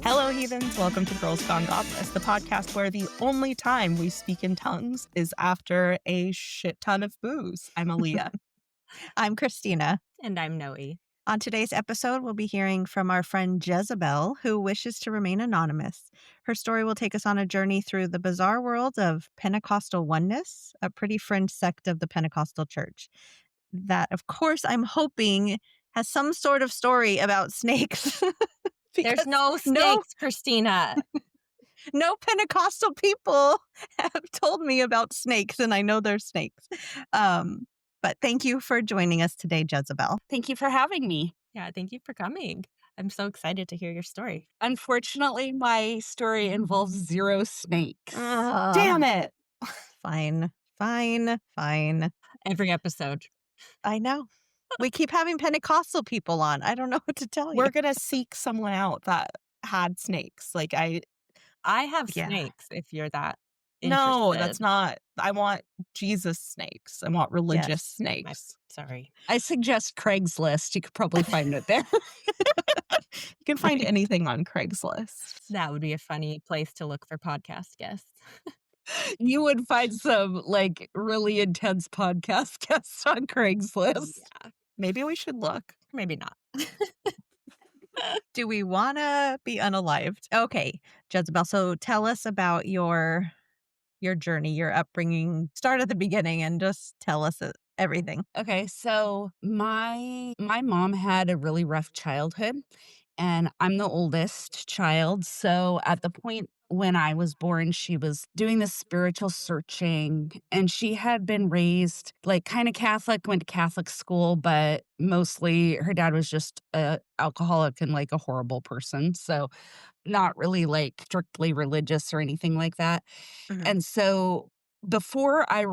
Hello, heathens. Welcome to Girls Gone Godless, the podcast where the only time we speak in tongues is after a shit ton of booze. I'm Aaliyah. I'm Christina. And I'm Noe. On today's episode, we'll be hearing from our friend Jezebel, who wishes to remain anonymous. Her story will take us on a journey through the bizarre world of Pentecostal Oneness, a pretty fringe sect of the Pentecostal Church. That, of course, I'm hoping has some sort of story about snakes. There's no snakes, Christina. No Pentecostal people have told me about snakes, and I know they're snakes. But thank you for joining us today, Jezebel. Thank you for having me. Yeah, thank you for coming. I'm so excited to hear your story. Unfortunately, my story involves zero snakes. Damn it. Fine. Every episode. I know. We keep having Pentecostal people on. I don't know what to tell you. We're going to seek someone out that had snakes. I have Yeah. snakes if you're that No, interested. that's not. I want Jesus snakes. I want religious snakes. Sorry. I suggest Craigslist. You could probably find it there. You can find anything on Craigslist. That would be a funny place to look for podcast guests. You would find some really intense podcast guests on Craigslist. Yeah, Maybe we should look. maybe not. Do we want to be unalived? Okay, Jezebel. So tell us about your journey, your upbringing. Start at the beginning and just tell us everything. Okay, so my mom had a really rough childhood, and I'm the oldest child. So at the point when I was born, she was doing this spiritual searching, and she had been raised kind of Catholic, went to Catholic school, but mostly her dad was just a alcoholic and a horrible person. So not really strictly religious or anything like that. Mhm. And so before I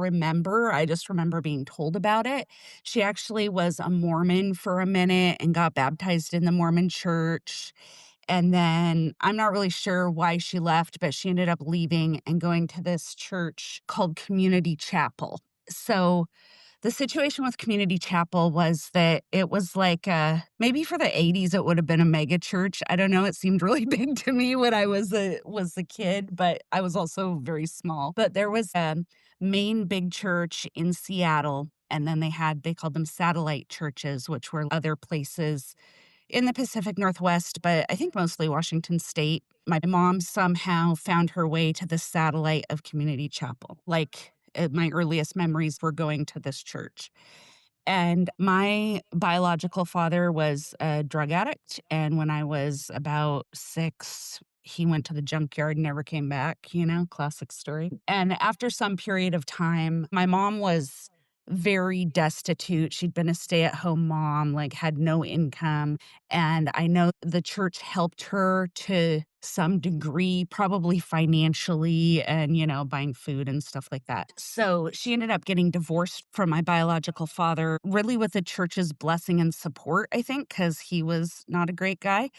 just remember being told about it. She actually was a Mormon for a minute and got baptized in the Mormon church. And then I'm not really sure why she left, but she ended up leaving and going to this church called Community Chapel. So the situation with Community Chapel was that it was maybe for the 80s, it would have been a mega church. I don't know. It seemed really big to me when I was a kid, but I was also very small. But there was a main big church in Seattle, and then they called them satellite churches, which were other places in the Pacific Northwest, but I think mostly Washington State. My mom somehow found her way to the satellite of Community Chapel. My earliest memories were going to this church. And my biological father was a drug addict. And when I was about 6, he went to the junkyard and never came back, classic story. And after some period of time, my mom was very destitute. She'd been a stay-at-home mom, had no income. And I know the church helped her to some degree, probably financially and, buying food and stuff like that. So she ended up getting divorced from my biological father, really with the church's blessing and support, I think, because he was not a great guy.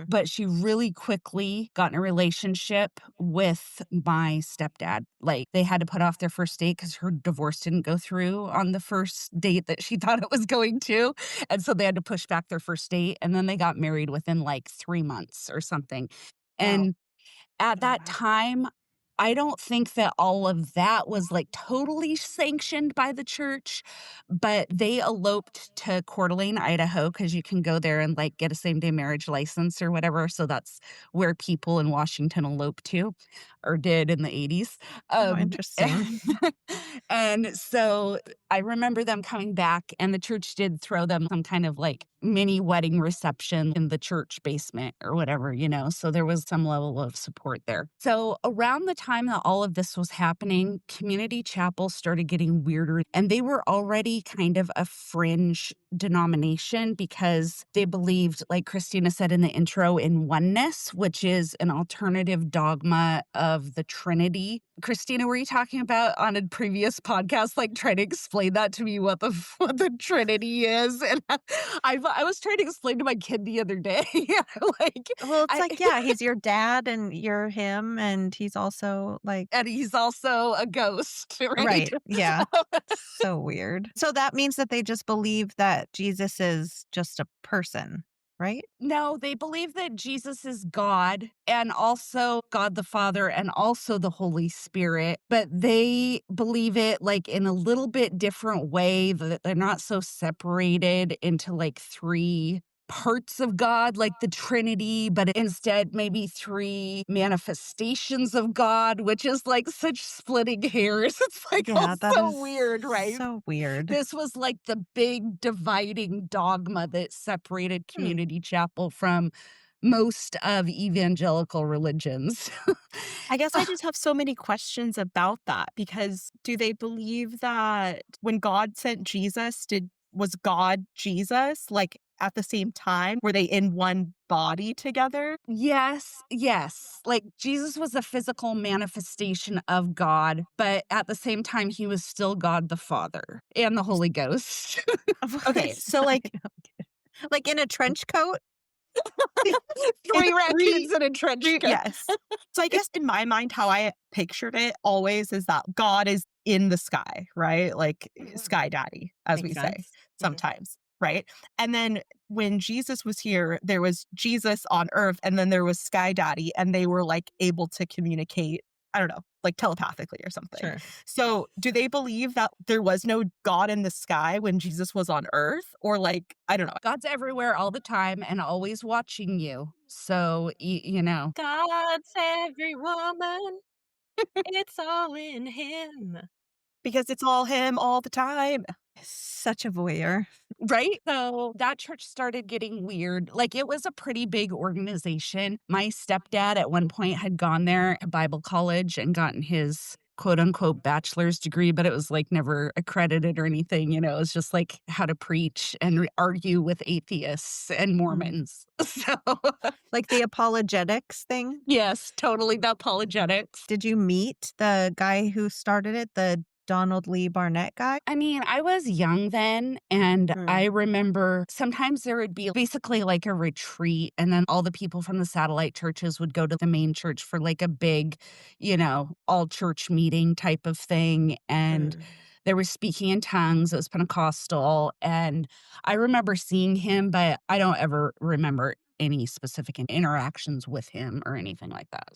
But she really quickly got in a relationship with my stepdad. They had to put off their first date because her divorce didn't go through on the first date that she thought it was going to. And so they had to push back their first date. And then they got married within 3 months or something. And at that time, I don't think that all of that was totally sanctioned by the church, but they eloped to Coeur d'Alene, Idaho, because you can go there and get a same-day marriage license or whatever. So that's where people in Washington eloped to, or did in the 80s. Interesting. And so I remember them coming back, and the church did throw them some kind of mini wedding reception in the church basement or whatever, so there was some level of support there. So around the time that all of this was happening, Community Chapel started getting weirder, and they were already kind of a fringe denomination because they believed, like Christina said in the intro, in oneness, which is an alternative dogma of the Trinity. Christina, were you talking about on a previous podcast, trying to explain that to me what the Trinity is? And I was trying to explain to my kid the other day. Well, it's he's your dad and you're him, and he's also and he's also a ghost, right? Right. Yeah. So weird. So that means that they just believe that Jesus is just a person, right? No, they believe that Jesus is God and also God the Father and also the Holy Spirit, but they believe it like in a little bit different way, that they're not so separated into like three parts of God, like the Trinity, but instead maybe three manifestations of God, which is like such splitting hairs. It's like Yeah, that so is weird, right? so weird. This was like the big dividing dogma that separated Hmm. Community Chapel from most of evangelical religions. I guess I just have so many questions about that because do they believe that when God sent Jesus, was God Jesus like at the same time? Were they in one body together? Yes, yes. Like Jesus was a physical manifestation of God, but at the same time, he was still God the Father and the Holy Ghost. Okay, so like like in a trench coat? Three it's raccoons in a trench coat. yes. So I guess in my mind, how I pictured it always is that God is in the sky, right? Like sky daddy, as Makes we say sense. sometimes, right? And then when Jesus was here, there was Jesus on earth, and then there was sky daddy, and they were like able to communicate, I don't know, like telepathically or something. Sure. So do they believe that there was no God in the sky when Jesus was on earth? Or like, I don't know. God's everywhere all the time and always watching you. So, you know, God's every woman. It's all in him. Because it's all him all the time. Such a voyeur. right? So that church started getting weird. Like it was a pretty big organization. My stepdad at one point had gone there at Bible college and gotten his quote unquote bachelor's degree, but it was like never accredited or anything. You know, it was just like how to preach and argue with atheists and Mormons. So, Like the apologetics thing. yes, totally the apologetics. Did you meet the guy who started it, the Donald Lee Barnett guy? I mean, I was young then, and Mm. I remember sometimes there would be basically like a retreat, and then all the people from the satellite churches would go to the main church for like a big, you know, all church meeting type of thing. And there was speaking in tongues, it was Pentecostal. And I remember seeing him, but I don't ever remember any specific interactions with him or anything like that.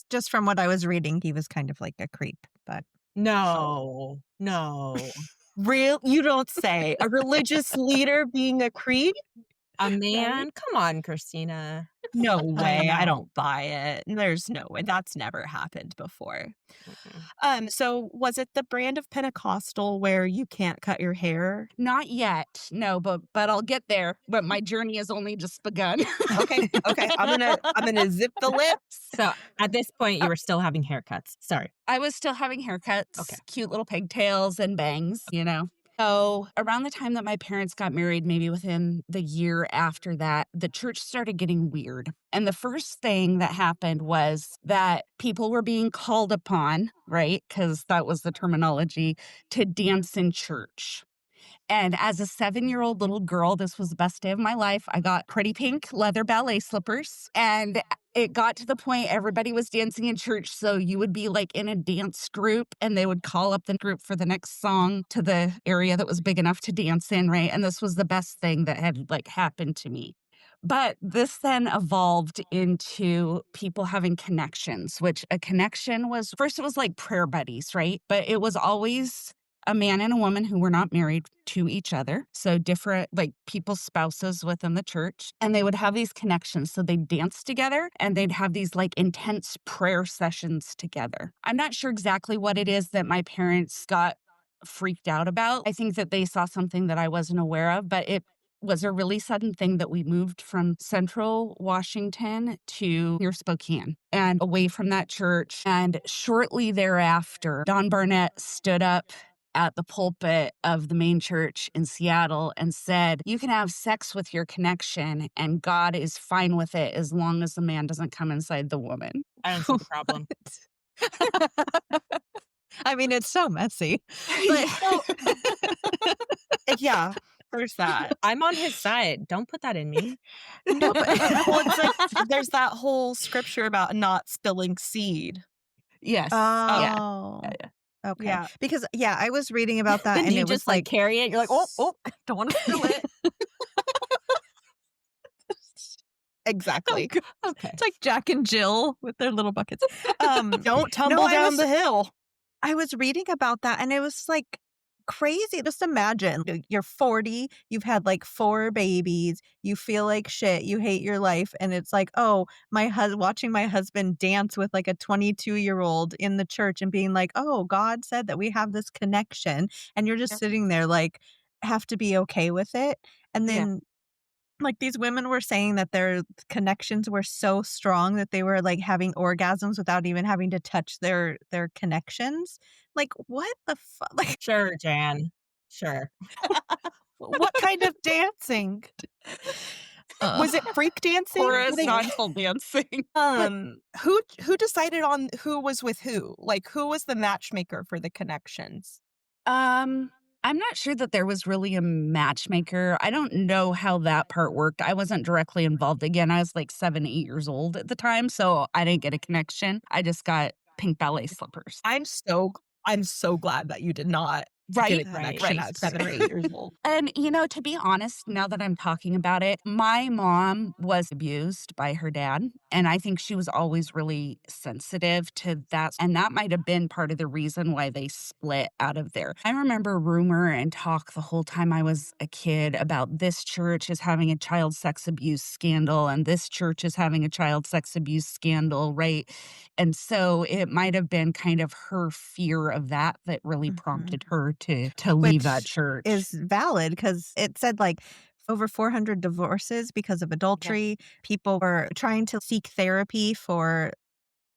Just from what I was reading, he was kind of like a creep, but No. Real, you don't say. A religious leader being a creep? A man? Come on, Christina. No way. I know. don't buy it. There's no way. That's never happened before. Mm-mm. So was it the brand of Pentecostal where you can't cut your hair? Not yet, no, but I'll get there. But my journey has only just begun. Okay. I'm gonna zip the lip. So at this point, you were still having haircuts. Sorry. I was still having haircuts, Okay. cute little pigtails and bangs, you know. So around the time that my parents got married, maybe within the year after that, the church started getting weird. And the first thing that happened was that people were being called upon, right? Because that was the terminology, to dance in church. And as a 7-year-old little girl, this was the best day of my life. I got pretty pink leather ballet slippers. And it got to the point everybody was dancing in church. So you would be like in a dance group and they would call up the group for the next song to the area that was big enough to dance in, right? And this was the best thing that had like happened to me. But this then evolved into people having connections, which a connection was first, it was like prayer buddies, right? But it was always a man and a woman who were not married to each other. So different, like people's spouses within the church. And they would have these connections. So they'd dance together and they'd have these like intense prayer sessions together. I'm not sure exactly what it is that my parents got freaked out about. I think that they saw something that I wasn't aware of, but it was a really sudden thing that we moved from Central Washington to near Spokane and away from that church. And shortly thereafter, Don Barnett stood up at the pulpit of the main church in Seattle and said, you can have sex with your connection and God is fine with it as long as the man doesn't come inside the woman. I don't see the problem. I mean, it's so messy. But yeah, there's that. I'm on his side. Don't put that in me. No, but well, it's like there's that whole scripture about not spilling seed. Yes. Oh. Yeah. Okay. Yeah. Because, I was reading about that Then and you it was just like carry it. You're like, oh, don't want to spill it. Exactly. Okay. It's like Jack and Jill with their little buckets. Don't No, tumble down the hill. I was reading about that and it was like crazy. Just imagine you're 40, you've had like 4 babies, you feel like shit, you hate your life. And it's like, oh, watching my husband dance with like a 22-year-old in the church and being like, oh, God said that we have this connection. And you're just Yeah. sitting there like, have to be okay with it. And Yeah. then like these women were saying that their connections were so strong that they were like having orgasms without even having to touch their connections. Like what the fuck? Like Sure, Jan. Sure. What kind of dancing? Was it freak dancing? Horizontal dancing. Who decided on who was with who? Like who was the matchmaker for the connections? I'm not sure that there was really a matchmaker. I don't know how that part worked. I wasn't directly involved. Again, I was like 7, 8 years old at the time, so I didn't get a connection. I just got pink ballet slippers. I'm so glad that you did not get a Right? connection at 7 or 8 years old. And, to be honest, now that I'm talking about it, my mom was abused by her dad. And I think she was always really sensitive to that. And that might have been part of the reason why they split out of there. I remember rumor and talk the whole time I was a kid about this church is having a child sex abuse scandal and this church is having a child sex abuse scandal, right? And so it might have been kind of her fear of that really prompted her to leave that which church. is valid because it said like over 400 divorces because of adultery. People were trying to seek therapy for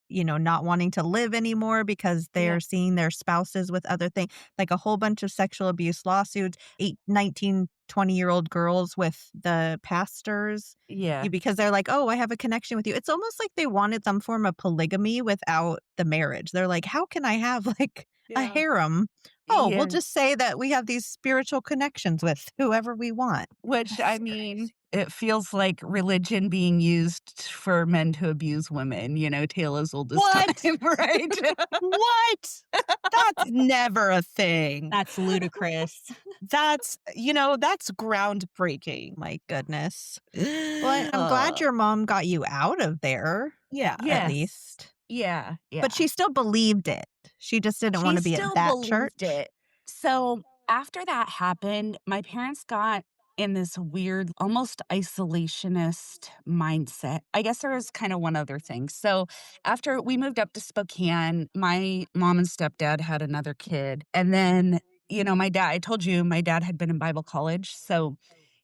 not wanting to live anymore because they're seeing their spouses with other things, like a whole bunch of sexual abuse lawsuits, 19, 20-year-old girls with the pastors. Yeah. Because they're like, oh, I have a connection with you. It's almost like they wanted some form of polygamy without the marriage. They're like, how can I have like a harem? Oh, we'll just say that we have these spiritual connections with whoever we want. Which, I mean, it feels like religion being used for men to abuse women, tale as old as time, right? What? That's never a thing. That's ludicrous. That's groundbreaking. My goodness. Well, I'm glad your mom got you out of there. Yeah. At least. Yeah. But she still believed it. She just didn't want to be at that church. It. So after that happened, my parents got in this weird, almost isolationist mindset. I guess there was kind of one other thing. So after we moved up to Spokane, my mom and stepdad had another kid. And then, my dad, I told you my dad had been in Bible college. So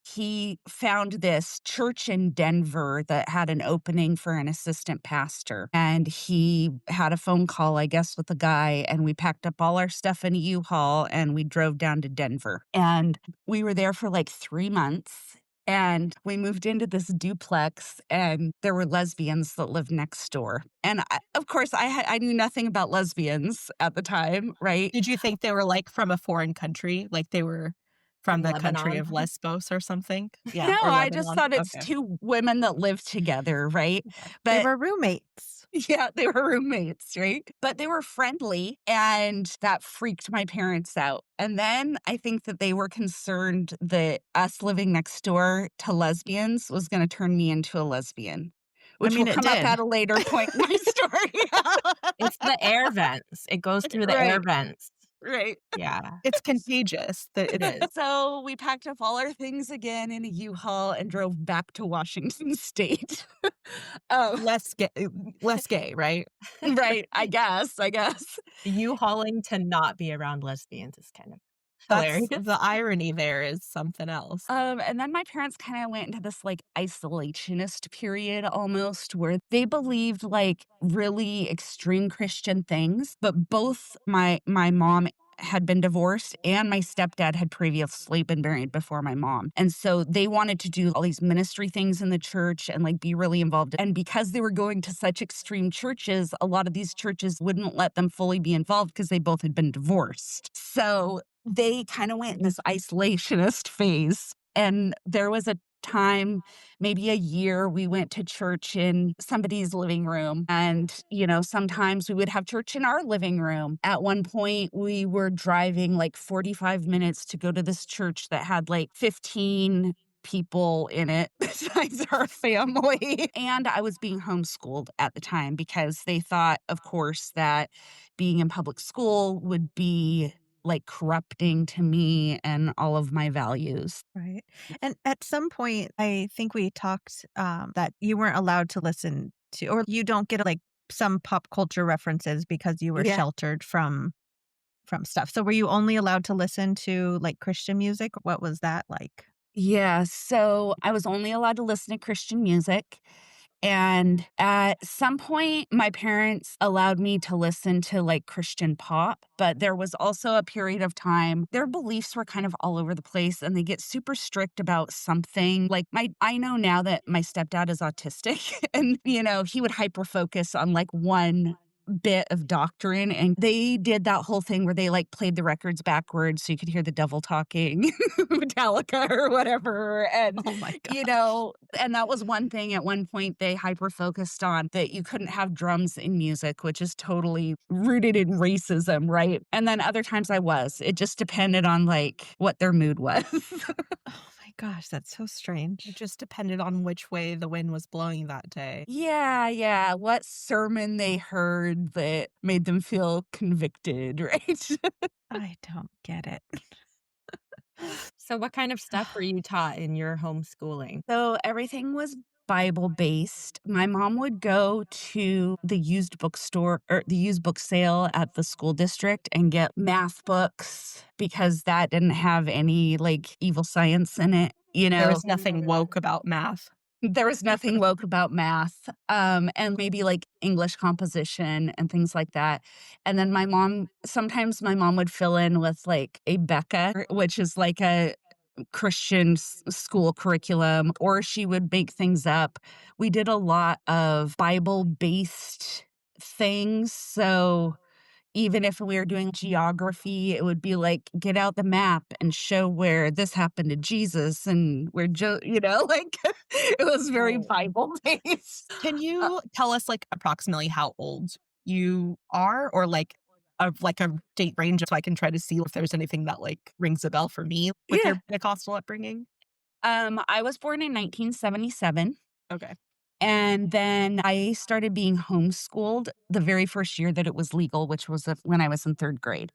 he found this church in Denver that had an opening for an assistant pastor. And he had a phone call, I guess, with the guy. And we packed up all our stuff in a U-Haul and we drove down to Denver. And we were there for like 3 months. And we moved into this duplex and there were lesbians that lived next door. And of course, I knew nothing about lesbians at the time, right? Did you think they were like from a foreign country? Like they were from the country Lebanon. of Lesbos or something? Yeah. No, or I just Lebanon? thought it's Okay. 2 women that live together, right? They But were roommates. yeah, they were roommates, right? But they were friendly and that freaked my parents out. And then I think that they were concerned that us living next door to lesbians was going to turn me into a lesbian, which will it come up did. at a later point in my story. It's the air vents. It goes through the air vents. Right. Yeah. It's contagious. It is. So we packed up all our things again in a U-Haul and drove back to Washington State. Less gay, right? Right. I guess. You hauling to not be around lesbians is kind of That's hilarious. the irony there is something else. And then my parents kind of went into this like isolationist period almost where they believed like really extreme Christian things, but both my mom had been divorced and my stepdad had previously been married before my mom. And so they wanted to do all these ministry things in the church and like be really involved. And because they were going to such extreme churches, a lot of these churches wouldn't let them fully be involved because they both had been divorced. So they kind of went in this isolationist phase. And there was a time, maybe a year, we went to church in somebody's living room. And, sometimes we would have church in our living room. At one point, we were driving like 45 minutes to go to this church that had like 15 people in it besides our family. And I was being homeschooled at the time because they thought, of course, that being in public school would be like corrupting to me and all of my values. Right. And at some point, I think we talked that you weren't allowed to listen to, or you don't get like some pop culture references because you were Yeah. sheltered from stuff. So were you only allowed to listen to like Christian music? What was that like? Yeah, so I was only allowed to listen to Christian music. And at some point, my parents allowed me to listen to like Christian pop, but there was also a period of time their beliefs were kind of all over the place and they get super strict about something. Like I know now that my stepdad is autistic and he would hyper focus on like one bit of doctrine, and they did that whole thing where they like played the records backwards so you could hear the devil talking Metallica or whatever. And Oh my you god. know and that was one thing at one point they hyper focused on, that you couldn't have drums in music, which is totally rooted in racism, right? And then other times it just depended on like what their mood was. Oh my gosh, that's so strange. It just depended on which way the wind was blowing that day. Yeah, what sermon they heard that made them feel convicted, right? I don't get it. So what kind of stuff were you taught in your homeschooling? So everything was Bible based. My mom would go to the used bookstore or the used book sale at the school district and get math books because that didn't have any like evil science in it, you There know? was nothing woke about math. There was nothing woke about math, and maybe like English composition and things like that. And then sometimes my mom would fill in with like a Becca, which is like a Christian school curriculum, or she would make things up. We did a lot of Bible based things. So even if we were doing geography, it would be like, get out the map and show where this happened to Jesus and where like it was very Oh. Bible based. Can you tell us, like, approximately how old you are, or, like, a date range so I can try to see if there's anything that, like, rings a bell for me with Yeah. your Pentecostal upbringing? I was born in 1977. Okay. And then I started being homeschooled the very first year that it was legal, which was when I was in third grade.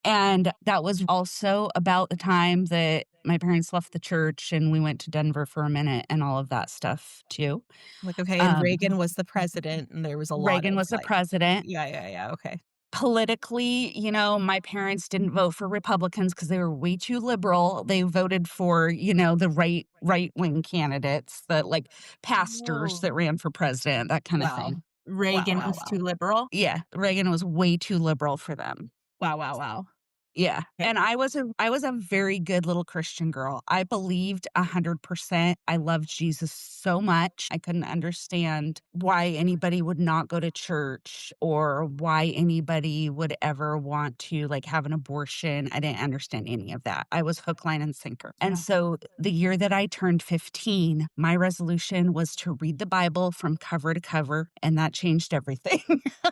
And that was also about the time that my parents left the church and we went to Denver for a minute and all of that stuff too. Like, okay, and Um, Reagan was the president, and there was a lot Reagan of, was the like, president. yeah, okay. Politically, my parents didn't vote for Republicans because they were way too liberal. They voted for, the right wing candidates, the like pastors Oh. that ran for president, that kind of Wow. thing. Reagan Wow, was wow. too liberal? Yeah, Reagan was way too liberal for them. Wow. Yeah, Okay. and I was a very good little Christian girl. I believed 100%. I loved Jesus so much. I couldn't understand why anybody would not go to church or why anybody would ever want to, like, have an abortion. I didn't understand any of that. I was hook, line, and sinker. And Yeah. so the year that I turned 15, my resolution was to read the Bible from cover to cover, and that changed everything.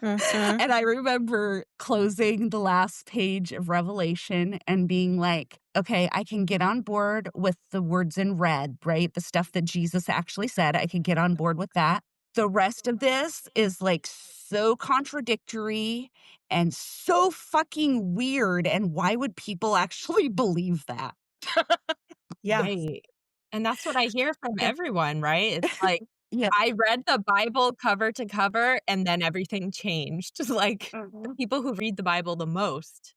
Mhm. And I remember closing the last page of Revelation and being like, okay, I can get on board with the words in red, right? The stuff that Jesus actually said. I can get on board with that. The rest of this is like so contradictory and so fucking weird. And why would people actually believe that? Yeah. Right. And that's what I hear from Yeah. everyone, right? It's like, Yeah. I read the Bible cover to cover, and then everything changed. Like, the people who read the Bible the most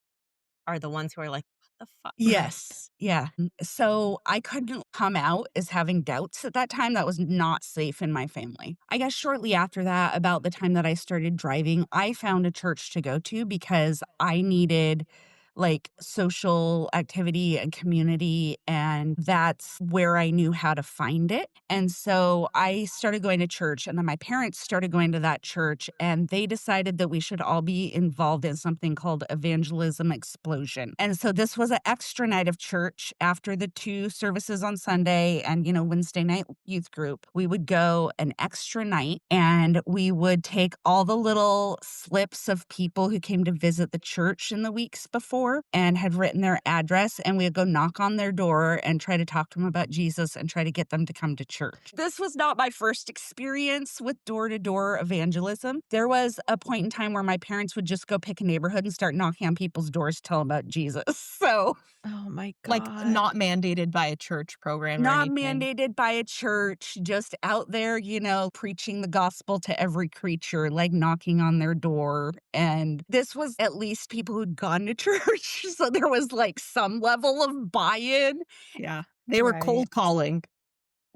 are the ones who are like, "What the fuck?" Yes. Yeah. So I couldn't come out as having doubts at that time. That was not safe in my family. I guess shortly after that, about the time that I started driving, I found a church to go to because I needed like social activity and community. And that's where I knew how to find it. And so I started going to church, and then my parents started going to that church, and they decided that we should all be involved in something called Evangelism Explosion. And so this was an extra night of church after the two services on Sunday and, Wednesday night youth group. We would go an extra night and we would take all the little slips of people who came to visit the church in the weeks before before and had written their address, and we would go knock on their door and try to talk to them about Jesus and try to get them to come to church. This was not my first experience with door-to-door evangelism. There was a point in time where my parents would just go pick a neighborhood and start knocking on people's doors to tell them about Jesus. So Oh my Like, god. not mandated by a church program or not anything. mandated by a church, just out there, preaching the gospel to every creature, like knocking on their door. And this was at least people who'd gone to church. So there was like some level of buy-in. Yeah. They were Right. cold calling.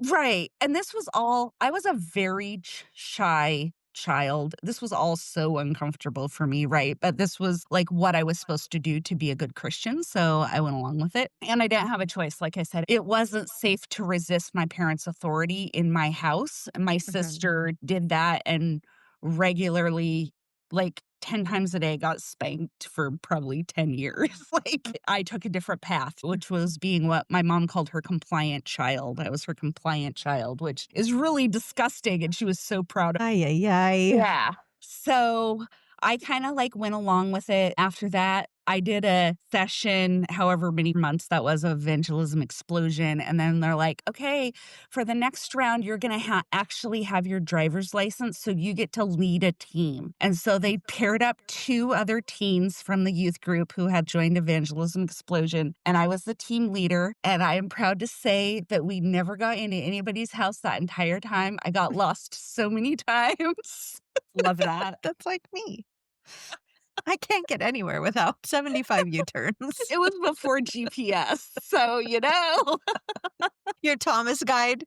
Right. And this was all, I was a very shy child. This was all so uncomfortable for me, right? But this was like what I was supposed to do to be a good Christian. So I went along with it. And I didn't have a choice. Like I said, it wasn't safe to resist my parents' authority in my house. My sister did that and regularly, like 10 times a day, got spanked for probably 10 years. Like I took a different path, which was being what my mom called her compliant child. I was her compliant child, which is really disgusting. And she was so proud of. Ay, ay, ay. Yeah. So I kind of like went along with it. After that, I did a session, however many months that was, of evangelism explosion. And then they're like, okay, for the next round, you're going to actually have your driver's license. So you get to lead a team. And so they paired up 2 other teens from the youth group who had joined evangelism explosion. And I was the team leader. And I am proud to say that we never got into anybody's house that entire time. I got lost so many times. Love that. That's like me. I can't get anywhere without 75 U-turns. It was before GPS. So, Your Thomas guide,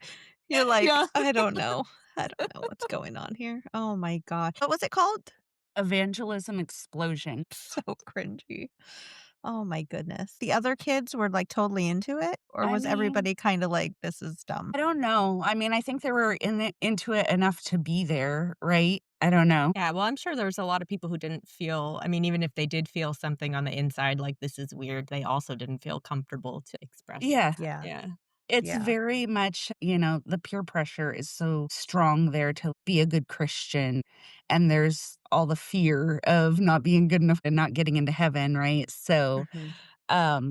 you're like, Yeah. I don't know. I don't know what's going on here. Oh my god. What was it called? Evangelism explosion. So cringy. Oh my goodness. The other kids were like totally into it, or I was mean, everybody kind of like, this is dumb? I don't know. I mean, I think they were into it enough to be there, right? I don't know. Yeah, well, I'm sure there's a lot of people who didn't feel, I mean, even if they did feel something on the inside, like this is weird, they also didn't feel comfortable to express. Yeah. Yeah. Yeah. It's Yeah. very much, the peer pressure is so strong there to be a good Christian. And there's all the fear of not being good enough and not getting into heaven, right? So Mhm.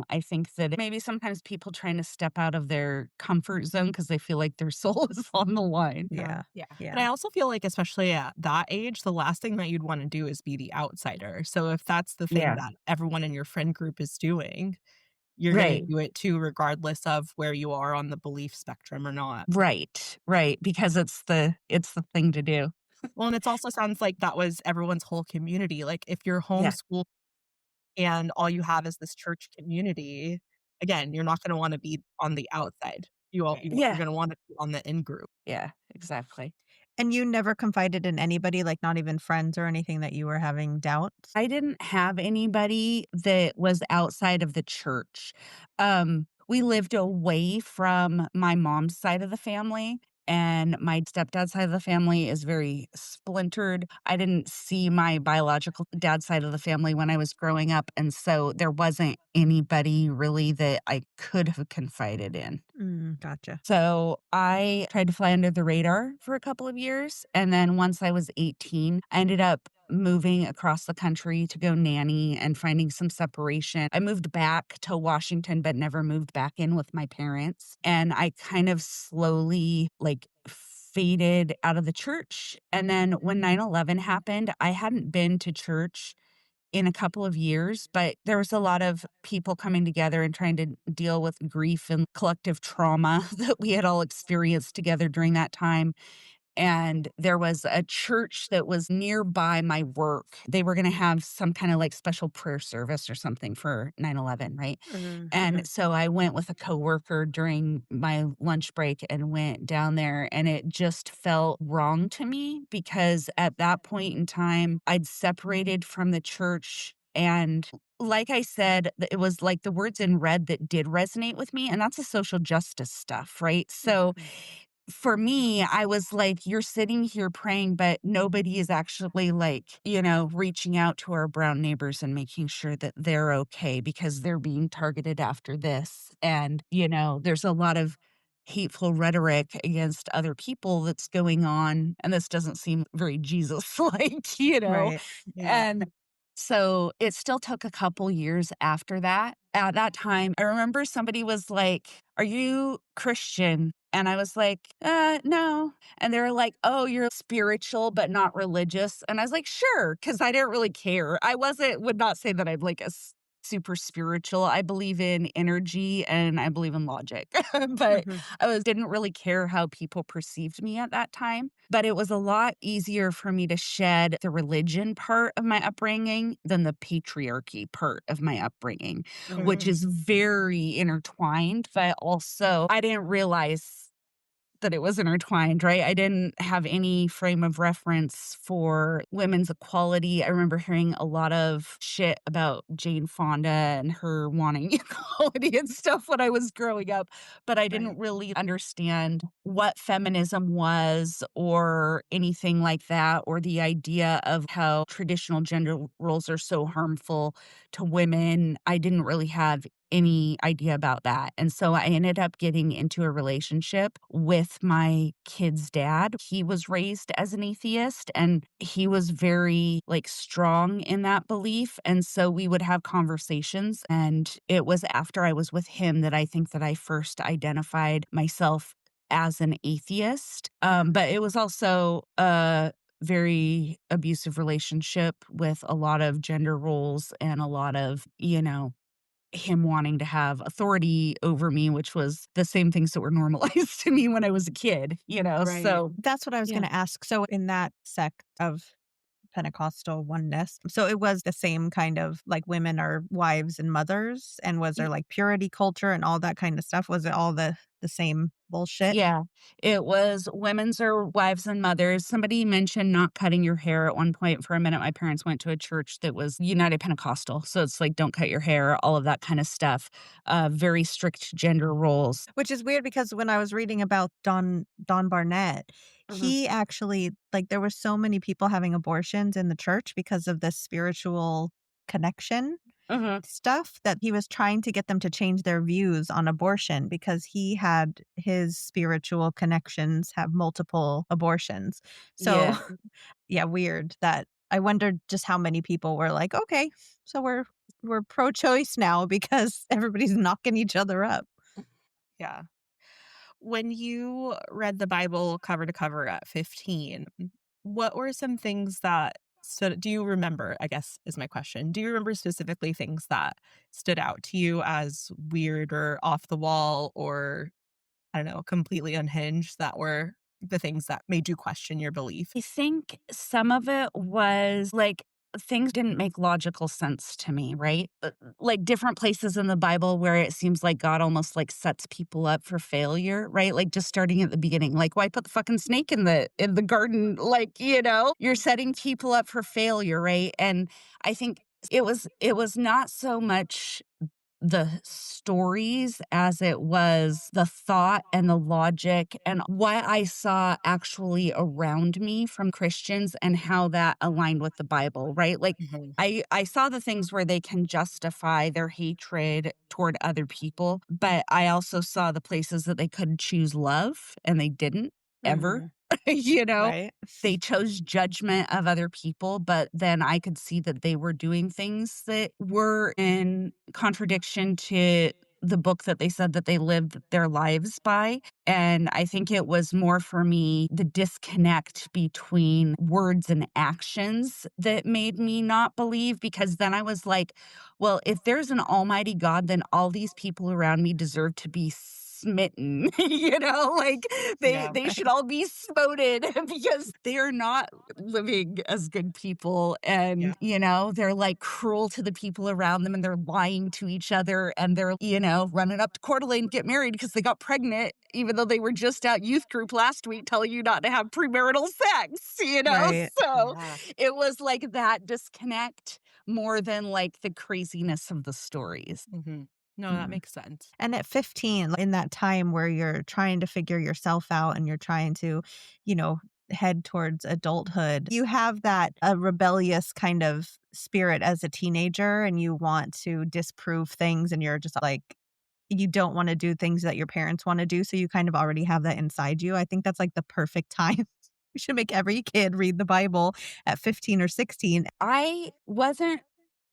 I think that maybe sometimes people trying to step out of their comfort zone because they feel like their soul is on the line. Yeah. Yeah. Yeah. And I also feel like, especially at that age, the last thing that you'd want to do is be the outsider. So if that's the thing Yeah. that everyone in your friend group is doing, you're going Right. to do it too, regardless of where you are on the belief spectrum or not. Right. Because it's the thing to do. Well, and it also sounds like that was everyone's whole community. Like if you're Yeah. homeschooled and all you have is this church community, again, you're not going to want to be on the outside. You're Yeah. going to want to be on the in group. Yeah, exactly. And you never confided in anybody, like not even friends or anything, that you were having doubts? I didn't have anybody that was outside of the church. We lived away from my mom's side of the family, and my stepdad's side of the family is very splintered. I didn't see my biological dad's side of the family when I was growing up, and so there wasn't anybody really that I could have confided in. Gotcha. So I tried to fly under the radar for a couple of years. And then once I was 18, I ended up moving across the country to go nanny and finding some separation. I moved back to Washington, but never moved back in with my parents. And I kind of slowly faded out of the church. And then when 9/11 happened, I hadn't been to church in a couple of years, but there was a lot of people coming together and trying to deal with grief and collective trauma that we had all experienced together during that time. And there was a church that was nearby my work. They were going to have some kind of special prayer service or something for 9/11, right? And so I went with a coworker during my lunch break and went down there, and it just felt wrong to me because at that point in time, I'd separated from the church. And like I said, it was like the words in red that did resonate with me, and that's the social justice stuff, right? So for me, I was like, you're sitting here praying, but nobody is actually reaching out to our brown neighbors and making sure that they're okay because they're being targeted after this. And, there's a lot of hateful rhetoric against other people that's going on. And this doesn't seem very Jesus like, Right. Yeah. And So it still took a couple years after that. At that time, I remember somebody was like, "Are you Christian?" And I was like, no. And they were like, "Oh, you're spiritual, but not religious." And I was like, "Sure," because I didn't really care. Would not say that I'm like super spiritual. I believe in energy and I believe in logic, but Mhm. didn't really care how people perceived me at that time. But it was a lot easier for me to shed the religion part of my upbringing than the patriarchy part of my upbringing, which Mhm. is very intertwined. But also, I didn't realize that it was intertwined, right? I didn't have any frame of reference for women's equality. I remember hearing a lot of shit about Jane Fonda and her wanting equality and stuff when I was growing up, but I didn't really understand what feminism was or anything like that, or the idea of how traditional gender roles are so harmful to women. I didn't really have any idea about that. And so I ended up getting into a relationship with my kid's dad. He was raised as an atheist and he was very like strong in that belief. And so we would have conversations. And it was after I was with him that I think that I first identified myself as an atheist. But it was also a very abusive relationship with a lot of gender roles and a lot of, him wanting to have authority over me, which was the same things that were normalized to me when I was a kid, Right. So That's what I was yeah. gonna ask. So in that sect of Pentecostal Oneness, so it was the same kind of like women are wives and mothers, and was there like purity culture and all that kind of stuff? Was it all the same bullshit? Yeah, it was women's or wives and mothers. Somebody mentioned not cutting your hair at one point. For a minute, my parents went to a church that was United Pentecostal. So it's like, don't cut your hair, all of that kind of stuff. Very strict gender roles. Which is weird because when I was reading about Don Barnett, Mhm. he actually like there were so many people having abortions in the church because of this spiritual connection Mhm. stuff that he was trying to get them to change their views on abortion because he had his spiritual connections have multiple abortions. So, Yeah. yeah, weird that I wondered just how many people were like, "Okay, so we're pro-choice now because everybody's knocking each other up." Yeah. When you read the Bible cover to cover at 15, what were some things that stood do you remember, I guess is my question. Do you remember specifically things that stood out to you as weird or off the wall or, I don't know, completely unhinged that were the things that made you question your belief? I think some of it was like things didn't make logical sense to me, right? Like different places in the Bible where it seems like God almost like sets people up for failure, right? Like just starting at the beginning, like why put the fucking snake in the garden? Like, you're setting people up for failure, right? And I think it was not so much the stories as it was the thought and the logic and what I saw actually around me from Christians and how that aligned with the Bible, right? Like Mhm. I saw the things where they can justify their hatred toward other people, but I also saw the places that they could choose love and they didn't ever. Mhm. you know? Right? They chose judgment of other people, but then I could see that they were doing things that were in contradiction to the book that they said that they lived their lives by. And I think it was more for me the disconnect between words and actions that made me not believe, because then I was like, well, if there's an almighty God, then all these people around me deserve to be smitten, like they Yeah. they should all be smoted because they are not living as good people, Yeah. and they're like cruel to the people around them, and they're lying to each other, and they're running up to Coeur d'Alene to get married because they got pregnant even though they were just at youth group last week telling you not to have premarital sex, Right. so Yeah. it was like that disconnect more than like the craziness of the stories. Mhm. No, that Mm. makes sense. And at 15, in that time where you're trying to figure yourself out and you're trying to, you know, head towards adulthood, you have that a rebellious kind of spirit as a teenager and you want to disprove things and you're just like, you don't want to do things that your parents want to do. So you kind of already have that inside you. I think that's like the perfect time. We should make every kid read the Bible at 15 or 16. I wasn't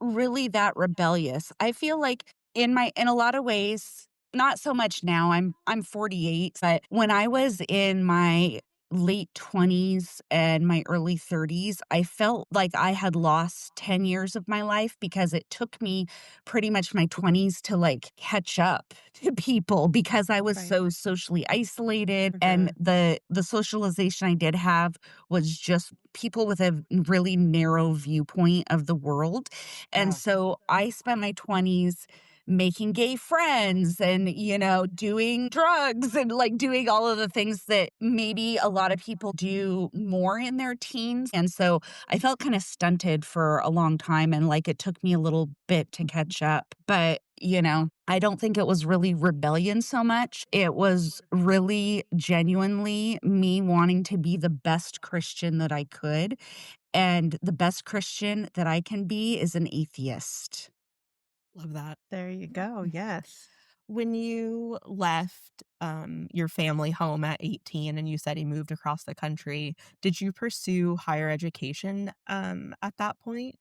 really that rebellious. I feel like in a lot of ways, not so much now. I'm 48, but when I was in my late 20s and my early 30s, I felt like I had lost 10 years of my life because it took me pretty much my 20s to like catch up to people because I was Right. so socially isolated, and the socialization I did have was just people with a really narrow viewpoint of the world. And so I spent my 20s making gay friends and, doing drugs and like doing all of the things that maybe a lot of people do more in their teens. And so I felt kind of stunted for a long time, and like it took me a little bit to catch up. But, I don't think it was really rebellion so much. It was really genuinely me wanting to be the best Christian that I could. And the best Christian that I can be is an atheist. Love that. There you go. Yes. When you left your family home at 18 and you said you moved across the country, did you pursue higher education at that point?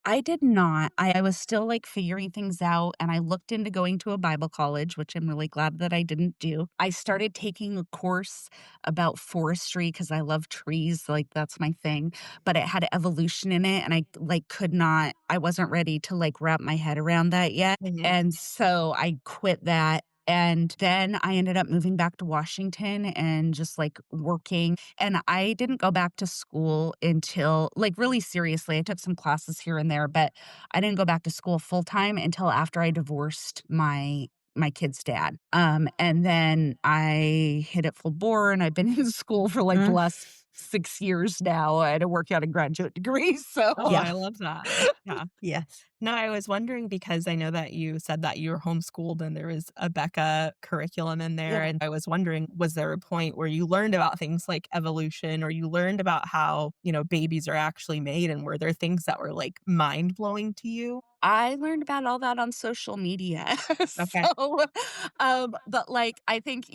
I did not. I was still, like, figuring things out, and I looked into going to a Bible college, which I'm really glad that I didn't do. I started taking a course about forestry because I love trees, like, that's my thing, but it had evolution in it, and I wasn't ready to, like, wrap my head around that yet, Mhm. and so I quit that, and then I ended up moving back to Washington and just, like, working, and I didn't go back to school until like, really seriously, I took some classes here and there, but I didn't go back to school full time until after I divorced my kid's dad. And then I hit it full bore, and I've been in school for, like, the Mm. last 6 years now. I had to work out a graduate degree, so Oh, Yeah. I love that. Yeah. Yes. No, I was wondering because I know that you said that you were homeschooled and there was a Becca curriculum in there. yeah. And I was wondering, was there a point where you learned about things like evolution or you learned about how, babies are actually made? And were there things that were like mind blowing to you? I learned about all that on social media. Okay. But, like, I think,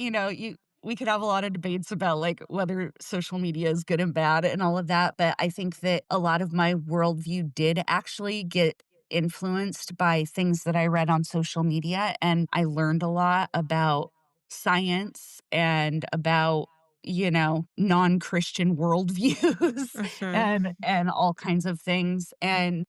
we could have a lot of debates about, like, whether social media is good and bad and all of that, but I think that a lot of my worldview did actually get influenced by things that I read on social media, and I learned a lot about science and about, non-Christian worldviews Mhm. and all kinds of things. And,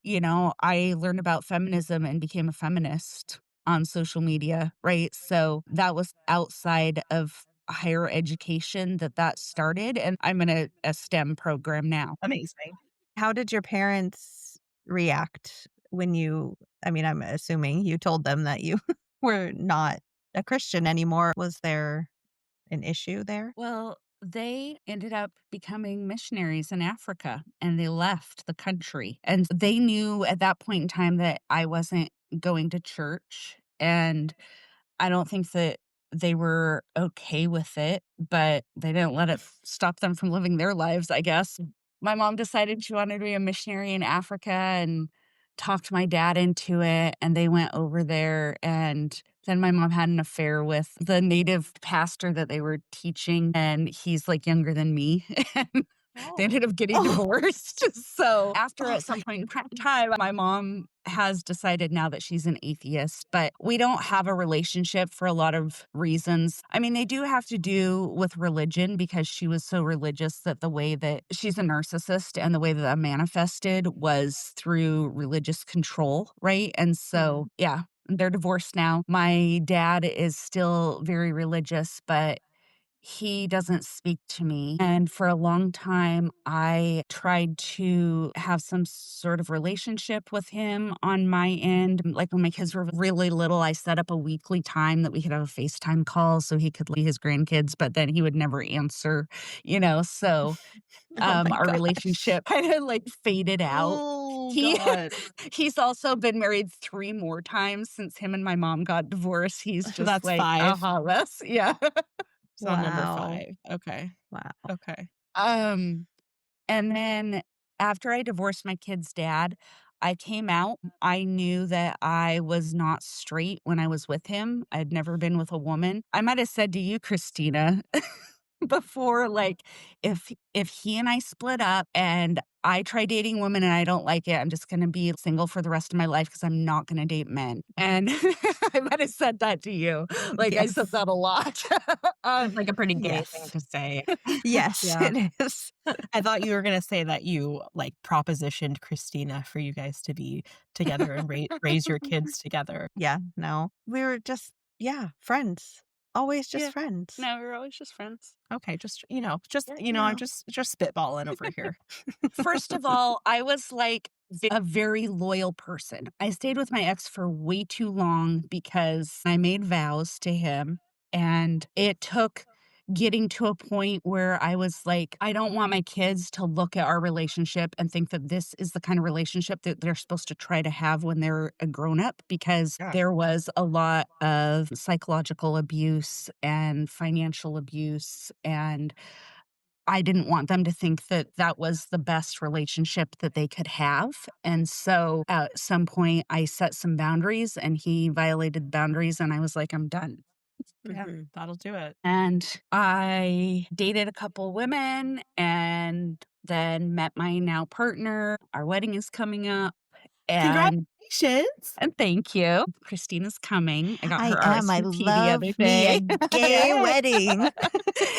I learned about feminism and became a feminist on social media, right? So that was outside of higher education that started, and I'm in a STEM program now. Amazing. How did your parents react when I'm assuming you told them that you were not a Christian anymore. Was there an issue there? Well, they ended up becoming missionaries in Africa, and they left the country. And they knew at that point in time that I wasn't going to church. And I don't think that they were okay with it, but they didn't let it stop them from living their lives, I guess. My mom decided she wanted to be a missionary in Africa and talked my dad into it, and they went over there. And then my mom had an affair with the native pastor that they were teaching, and he's like younger than me. And they Oh. ended up getting Oh, divorced. So after oh at some my point in time, my mom has decided now that she's an atheist, but we don't have a relationship for a lot of reasons. I mean, they do have to do with religion because she was so religious that the way that she's a narcissist, and the way that that manifested was through religious control, right? And Mm. so, yeah, they're divorced now. My dad is still very religious, but he doesn't speak to me. And for a long time, I tried to have some sort of relationship with him on my end. Like when my kids were really little, I set up a weekly time that we could have a FaceTime call so he could leave his grandkids, but then he would never answer, So oh my our gosh. relationship kind of like faded out. Oh, He God. he's also been married 3 more times since him and my mom got divorced. He's just That's like five. a mess. Yeah. So number Wow. five. Okay. Wow. Okay. Um, and then after I divorced my kid's dad, I came out. I knew that I was not straight when I was with him. I'd never been with a woman. I might have said to you, Christina, before, like, if he and I split up and I try dating women and I don't like it, I'm just gonna be single for the rest of my life because I'm not gonna date men. And I might have said that to you. Like, I said Yes. that a lot. It's like a pretty gay thing Yes. to say. Yes, Yeah. it is. I thought you were gonna say that you, like, propositioned Christina for you guys to be together and raise your kids together. Yeah, no. We were just, yeah, friends. Always just Yeah. friends. No, we're always just friends. Okay, just, I'm No. just spitballing over here. First of all, I was like a very loyal person. I stayed with my ex for way too long because I made vows to him. And it took getting to a point where I was like, I don't want my kids to look at our relationship and think that this is the kind of relationship that they're supposed to try to have when they're a grown up, because Yeah. there was a lot of psychological abuse and financial abuse, and I didn't want them to think that that was the best relationship that they could have. And so at some point, I set some boundaries and he violated boundaries. And I was like, I'm done. Yeah, Mhm. that'll do it. And I dated a couple women and then met my now partner. Our wedding is coming up. And Congratulations. thank you. Christina's coming. I got I her am. I RSVP the other love me a day. gay Yay. wedding.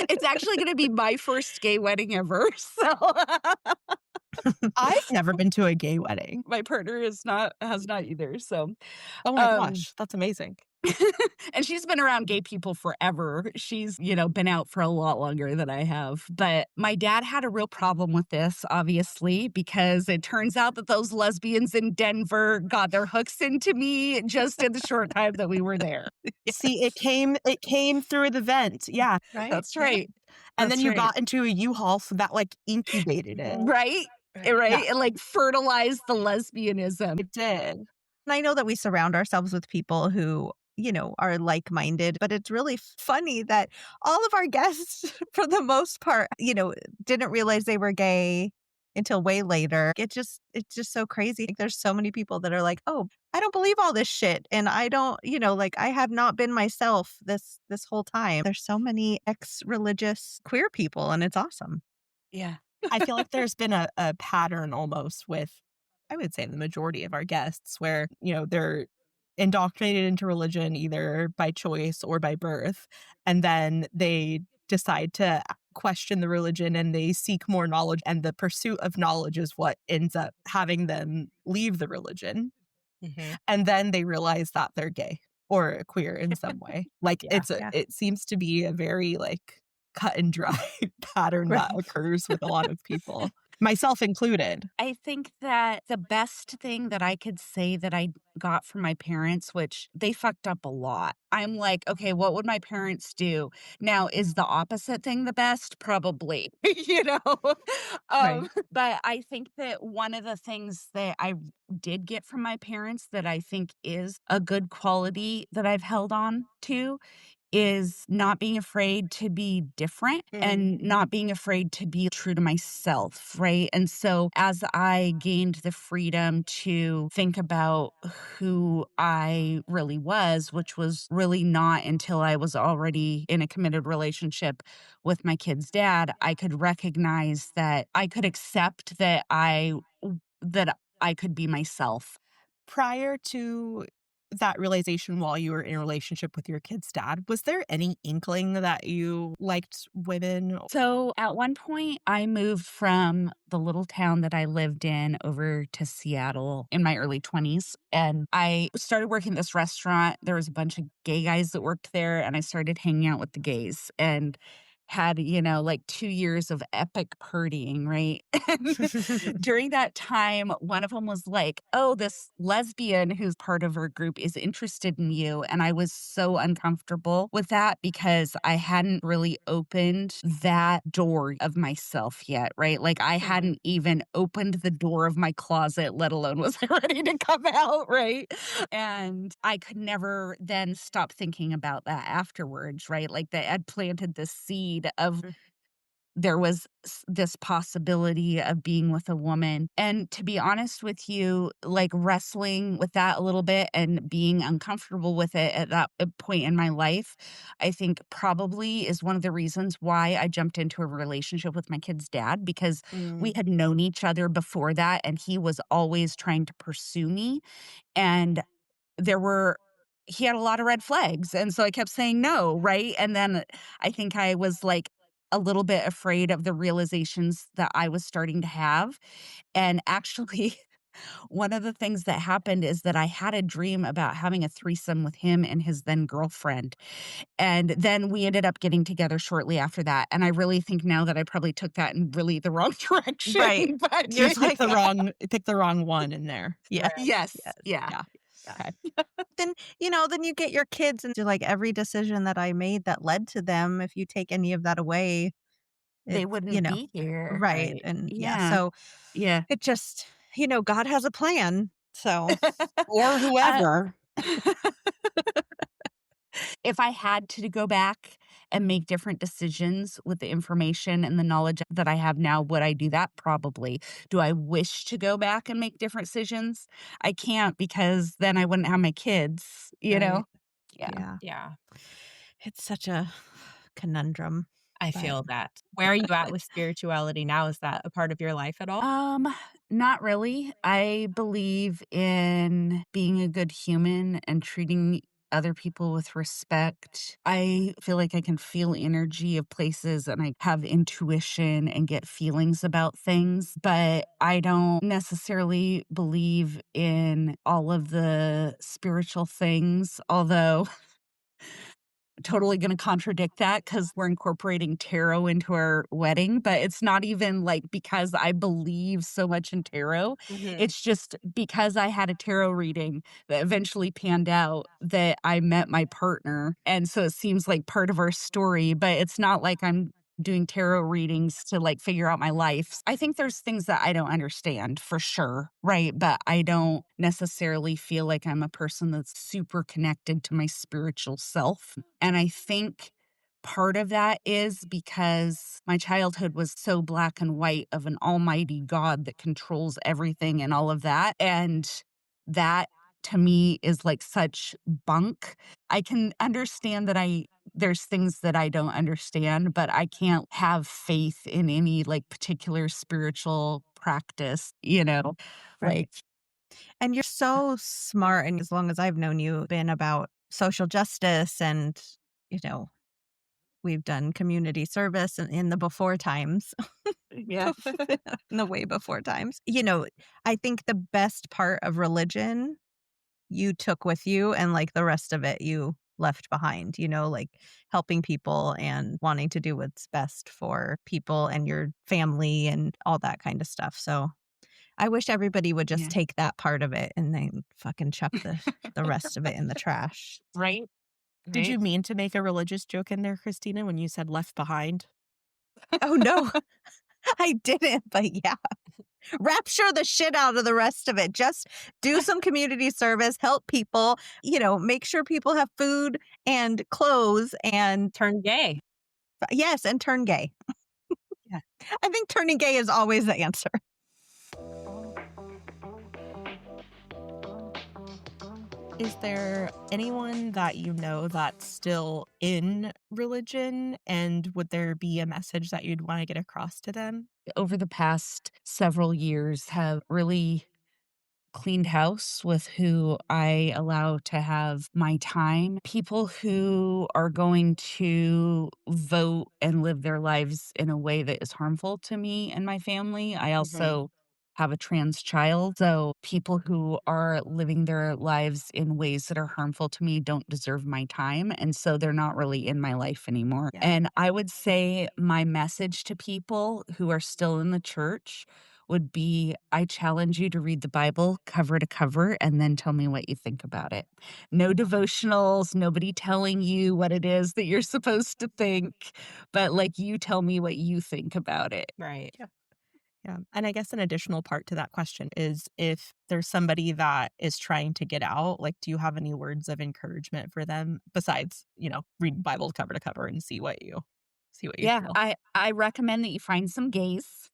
It's actually going to be my first gay wedding ever. So I've never been to a gay wedding. my partner has not either. So Oh my um gosh, that's amazing. and she's been around gay people forever. She's, been out for a lot longer than I have. But my dad had a real problem with this, obviously, because it turns out that those lesbians in Denver got their hooks into me just in the short time that we were there. See, it came through the vent. Yeah. Right? That's Yeah. right. And then That's you right. got into a U-Haul, so that, like, incubated it. Right? Right. Right? Yeah, It like fertilized the lesbianism. it did. And I know that we surround ourselves with people who, are like minded, but it's really funny that all of our guests, for the most part, didn't realize they were gay until way later. It's just so crazy. Like, there's so many people that are like, oh, I don't believe all this shit. And I don't, like, I have not been myself this whole time. There's so many ex-religious queer people, and it's awesome. Yeah. I feel like there's been a pattern almost with, I would say, the majority of our guests where, they're indoctrinated into religion either by choice or by birth, and then they decide to question the religion and they seek more knowledge, and the pursuit of knowledge is what ends up having them leave the religion. Mhm. And then they realize that they're gay or queer in some way. Like, Yeah. Yeah. it seems to be a very, like, cut and dry pattern that Right. occurs with a lot of people, myself included. I think that the best thing that I could say that I got from my parents, which they fucked up a lot. I'm like, okay, what would my parents do? Now, is the opposite thing the best? Probably, you know? Right. But I think that one of the things that I did get from my parents that I think is a good quality that I've held on to is not being afraid to be different and not being afraid to be true to myself, right? And so as I gained the freedom to think about who I really was, which was really not until I was already in a committed relationship with my kid's dad, I could recognize that I could accept that I could be myself. Prior to that realization while you were in a relationship with your kid's dad, was there any inkling that you liked women? So at one point, I moved from the little town that I lived in over to Seattle in my early 20s. And I started working at this restaurant. There was a bunch of gay guys that worked there, and I started hanging out with the gays and had, like 2 years of epic partying, right? And during that time, one of them was like, oh, this lesbian who's part of her group is interested in you. And I was so uncomfortable with that because I hadn't really opened that door of myself yet, right? Like I hadn't even opened the door of my closet, let alone was I ready to come out, right? And I could never then stop thinking about that afterwards, right? Like that I'd planted the seed of there was this possibility of being with a woman. And to be honest with you, like wrestling with that a little bit and being uncomfortable with it at that point in my life, I think probably is one of the reasons why I jumped into a relationship with my kid's dad, because we had known each other before that and he was always trying to pursue me. And there were he had a lot of red flags, and so I kept saying no, right? And then I think I was, like, a little bit afraid of the realizations that I was starting to have, and actually, one of the things that happened is that I had a dream about having a threesome with him and his then girlfriend, and then we ended up getting together shortly after that, and I really think now that I probably took that in really the wrong Right. direction, but You're You like, picked the wrong one in there. yeah, Right. yes, yes, yeah. Yeah. yeah. Okay. Then you get your kids and you're like, every decision that I made that led to them, if you take any of that away, They it's, wouldn't be here. right. Right. And yeah, Yeah, so yeah. it just, God has a plan. So, Or Uh, whoever. if I had to go back and make different decisions with the information and the knowledge that I have now, would I do that? Probably. Do I wish to go back and make different decisions? I can't, because then I wouldn't have my kids, you right. know? Yeah. Yeah. Yeah. It's such a conundrum, I but feel that. Where are you at with spirituality now? Is that a part of your life at all? Um, Not really. I believe in being a good human and treating other people with respect. I feel like I can feel energy of places and I have intuition and get feelings about things, but I don't necessarily believe in all of the spiritual things, although totally gonna contradict that because 'cause we're incorporating tarot into our wedding, but it's not even, like, because I believe so much in tarot. Mhm. It's just because I had a tarot reading that eventually panned out that I met my partner, and so it seems like part of our story, but it's not like I'm doing tarot readings to, like, figure out my life. I think there's things that I don't understand for sure, right? But I don't necessarily feel like I'm a person that's super connected to my spiritual self. And I think part of that is because my childhood was so black and white of an almighty God that controls everything and all of that. And that to me is like such bunk. I can understand that there's things that I don't understand, but I can't have faith in any like particular spiritual practice, you know? right. Like, And you're so smart, and as long as I've known you, been about social justice and, you know, we've done community service in the before times, yeah. in the way before times. I think the best part of religion you took with you and like the rest of it you left behind, like helping people and wanting to do what's best for people and your family and all that kind of stuff. So I wish everybody would just Yeah. take that part of it and then fucking chuck the rest of it in the trash. Right? Did Right? you mean to make a religious joke in there, Christina, when you said left behind? Oh no, I didn't, but yeah. Rapture the shit out of the rest of it. Just do some community service, help people, make sure people have food and clothes and Turn gay. yes, and turn gay. Yeah. I think turning gay is always the answer. Is there anyone that you know that's still in religion, and would there be a message that you'd wanna get across to them? Over the past several years have really cleaned house with who I allow to have my time. People who are going to vote and live their lives in a way that is harmful to me and my family. I Mhm. also have a trans child. So people who are living their lives in ways that are harmful to me don't deserve my time. And so they're not really in my life anymore. Yeah. And I would say my message to people who are still in the church would be, I challenge you to read the Bible cover to cover and then tell me what you think about it. No devotionals, nobody telling you what it is that you're supposed to think, but like you tell me what you think about it. Right. Yeah, and I guess an additional part to that question is if there's somebody that is trying to get out, like, do you have any words of encouragement for them besides, read Bible cover to cover and see what you See what you Yeah, feel. I recommend that you find some gays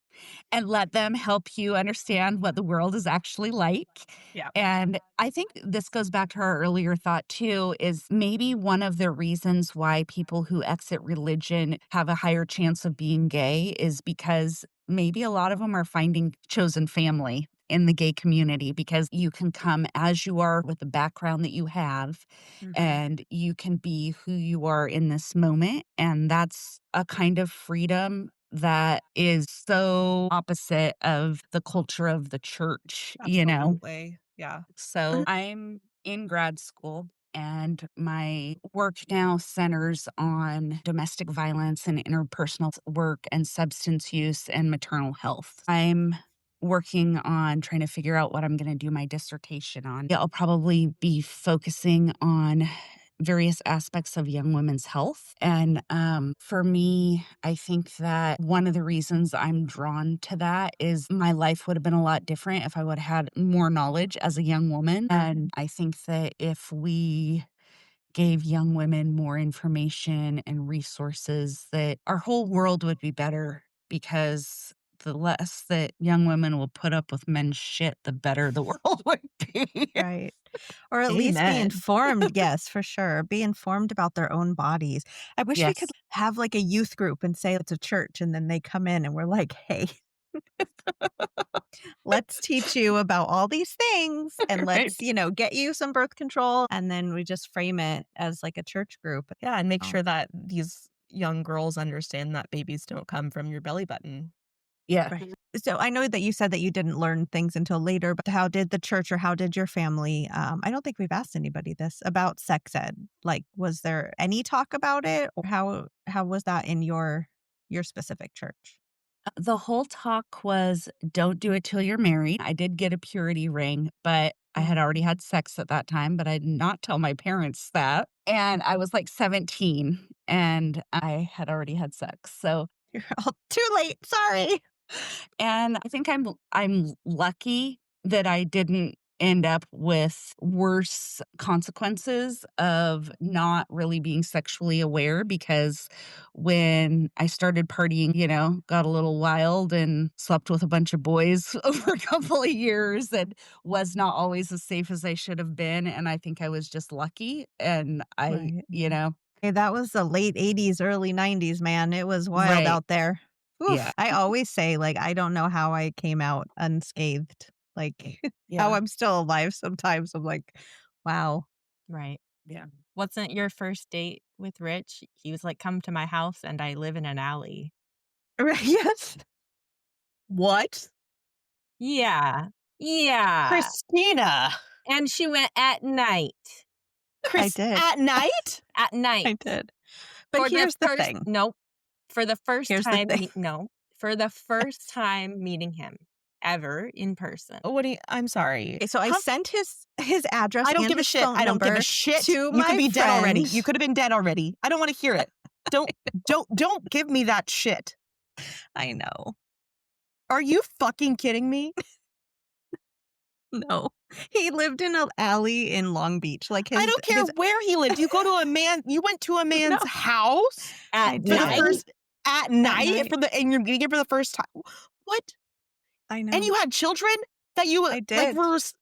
and let them help you understand what the world is actually like. Yeah. And I think this goes back to our earlier thought too, is maybe one of the reasons why people who exit religion have a higher chance of being gay is because maybe a lot of them are finding chosen family in the gay community, because you can come as you are with the background that you have, Mhm. and you can be who you are in this moment. And that's a kind of freedom that is so opposite of the culture of the church, you know? Absolutely. Yeah. So I'm in grad school, and my work now centers on domestic violence and interpersonal work and substance use and maternal health. I'm working on trying to figure out what I'm going to do my dissertation on. I'll probably be focusing on various aspects of young women's health. And for me, I think that one of the reasons I'm drawn to that is my life would have been a lot different if I would have had more knowledge as a young woman. And I think that if we gave young women more information and resources, that our whole world would be better, because the less that young women will put up with men's shit, the better the world would be. Right. Or at least be Amen. informed. Yes, for sure. Be informed about their own bodies. I wish we could Yes. have like a youth group and say it's a church, and then they come in and we're like, hey, let's teach you about all these things, and Right. let's, get you some birth control. And then we just frame it as like a church group. Yeah, and make Oh, sure that these young girls understand that babies don't come from your belly button. Yeah. right. So I know that you said that you didn't learn things until later, but how did the church or how did your family, I don't think we've asked anybody this about sex ed. Like, was there any talk about it, or how was that in your specific church? The whole talk was, don't do it till you're married. I did get a purity ring, but I had already had sex at that time, but I did not tell my parents that. And I was like 17 and I had already had sex. So, You're all too late. Sorry. and I think I'm lucky that I didn't end up with worse consequences of not really being sexually aware, because when I started partying, got a little wild and slept with a bunch of boys over a couple of years, and was not always as safe as I should have been. And I think I was just lucky. And Right. I. Hey, that was the late 80s, early 90s, man. It was wild Right. out there. Yeah. Oof. I always say, like, I don't know how I came out unscathed. Like, how Yeah. I'm still alive sometimes. I'm like, wow. Right. Yeah. Wasn't your first date with Rich? He was like, come to my house and I live in an alley. Right, yes. What? Yeah. Yeah. Christina. And she went at night. I did. At night? At night. I did. But For here's the first, thing. Nope. For the first Here's the time. thing. No. For the first time meeting him ever in person. What do you, I'm sorry. So I sent his address I don't and give a his shit. phone I don't give number a shit. to You my could be dead already. friend. You could have been dead already. I don't want to hear it. Don't give me that shit. I know. Are you fucking kidding me? No. He lived in an alley in Long Beach. Like I don't care where he lived. You went to a man's No. house At I for the night. first at night night. and you're meeting him for the first time. What? I know. And you had children that you I like did. was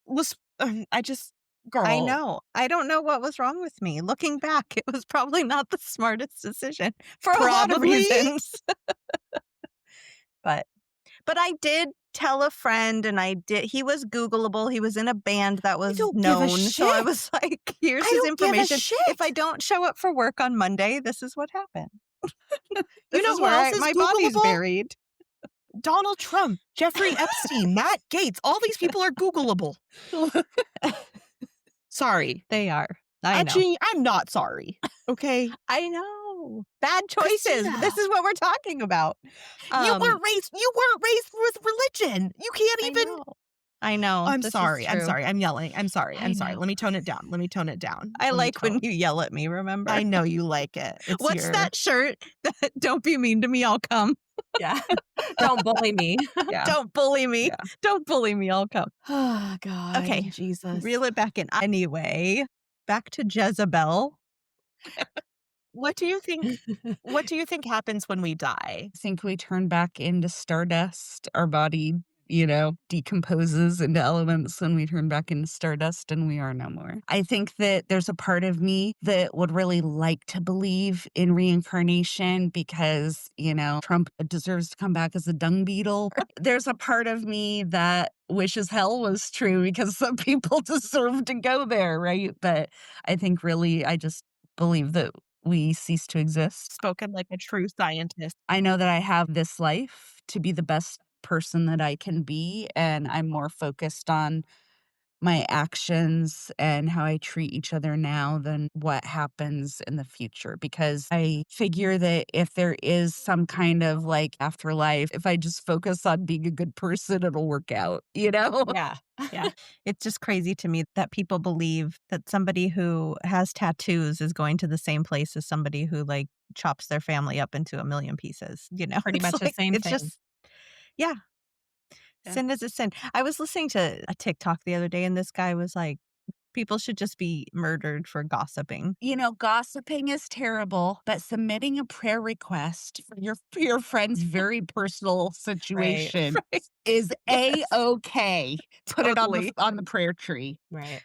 I just girl. I know. I don't know what was wrong with me. Looking back, it was probably not the smartest decision for a lot of Probably. reasons. But I did tell a friend, and he was Googleable. He was in a band that was don't give a known. So I shit. was like, here's I his don't give a information. shit. If I don't show up for work on Monday, this is what happened. You know is who where else is my body's Googleable? buried. Donald Trump, Jeffrey Epstein, Matt Gates. All these people are Googleable. Sorry. They are. I know. Actually, I'm not sorry. Okay. I know. Bad choices. Christina. This is what we're talking about. You weren't raised with religion. You can't even. I know. I'm This is sorry. I'm true. sorry. I'm yelling. I'm sorry. I I'm sorry. know. Let me tone it down. I like when you yell at me, remember? I know you like it. It's What's that shirt? Don't be mean to me, I'll come. Yeah. Don't bully me. Yeah. Don't bully me. Yeah. Don't bully me, I'll come. Oh God. Okay. Jesus. Reel it back in. Anyway, back to Jezebel. What do you think what do you think happens when we die? I think we turn back into stardust. Our body, decomposes into elements and we turn back into stardust and we are no more. I think that there's a part of me that would really like to believe in reincarnation because, Trump deserves to come back as a dung beetle. There's a part of me that wishes hell was true because some people deserve to go there, right? But I think really I just believe that we cease to exist. Spoken like a true scientist. I know that I have this life to be the best person that I can be, and I'm more focused on my actions and how I treat each other now than what happens in the future. Because I figure that if there is some kind of like afterlife, if I just focus on being a good person, it'll work out, Yeah. Yeah. It's just crazy to me that people believe that somebody who has tattoos is going to the same place as somebody who like chops their family up into a million pieces, Pretty It's much the like same it's thing. just yeah, Yeah. sin is a sin. I was listening to a TikTok the other day and this guy was like, people should just be murdered for gossiping. Gossiping is terrible, but submitting a prayer request for your friend's very personal situation Right. is Yes. A-okay. Put it Totally. on the prayer tree. Right.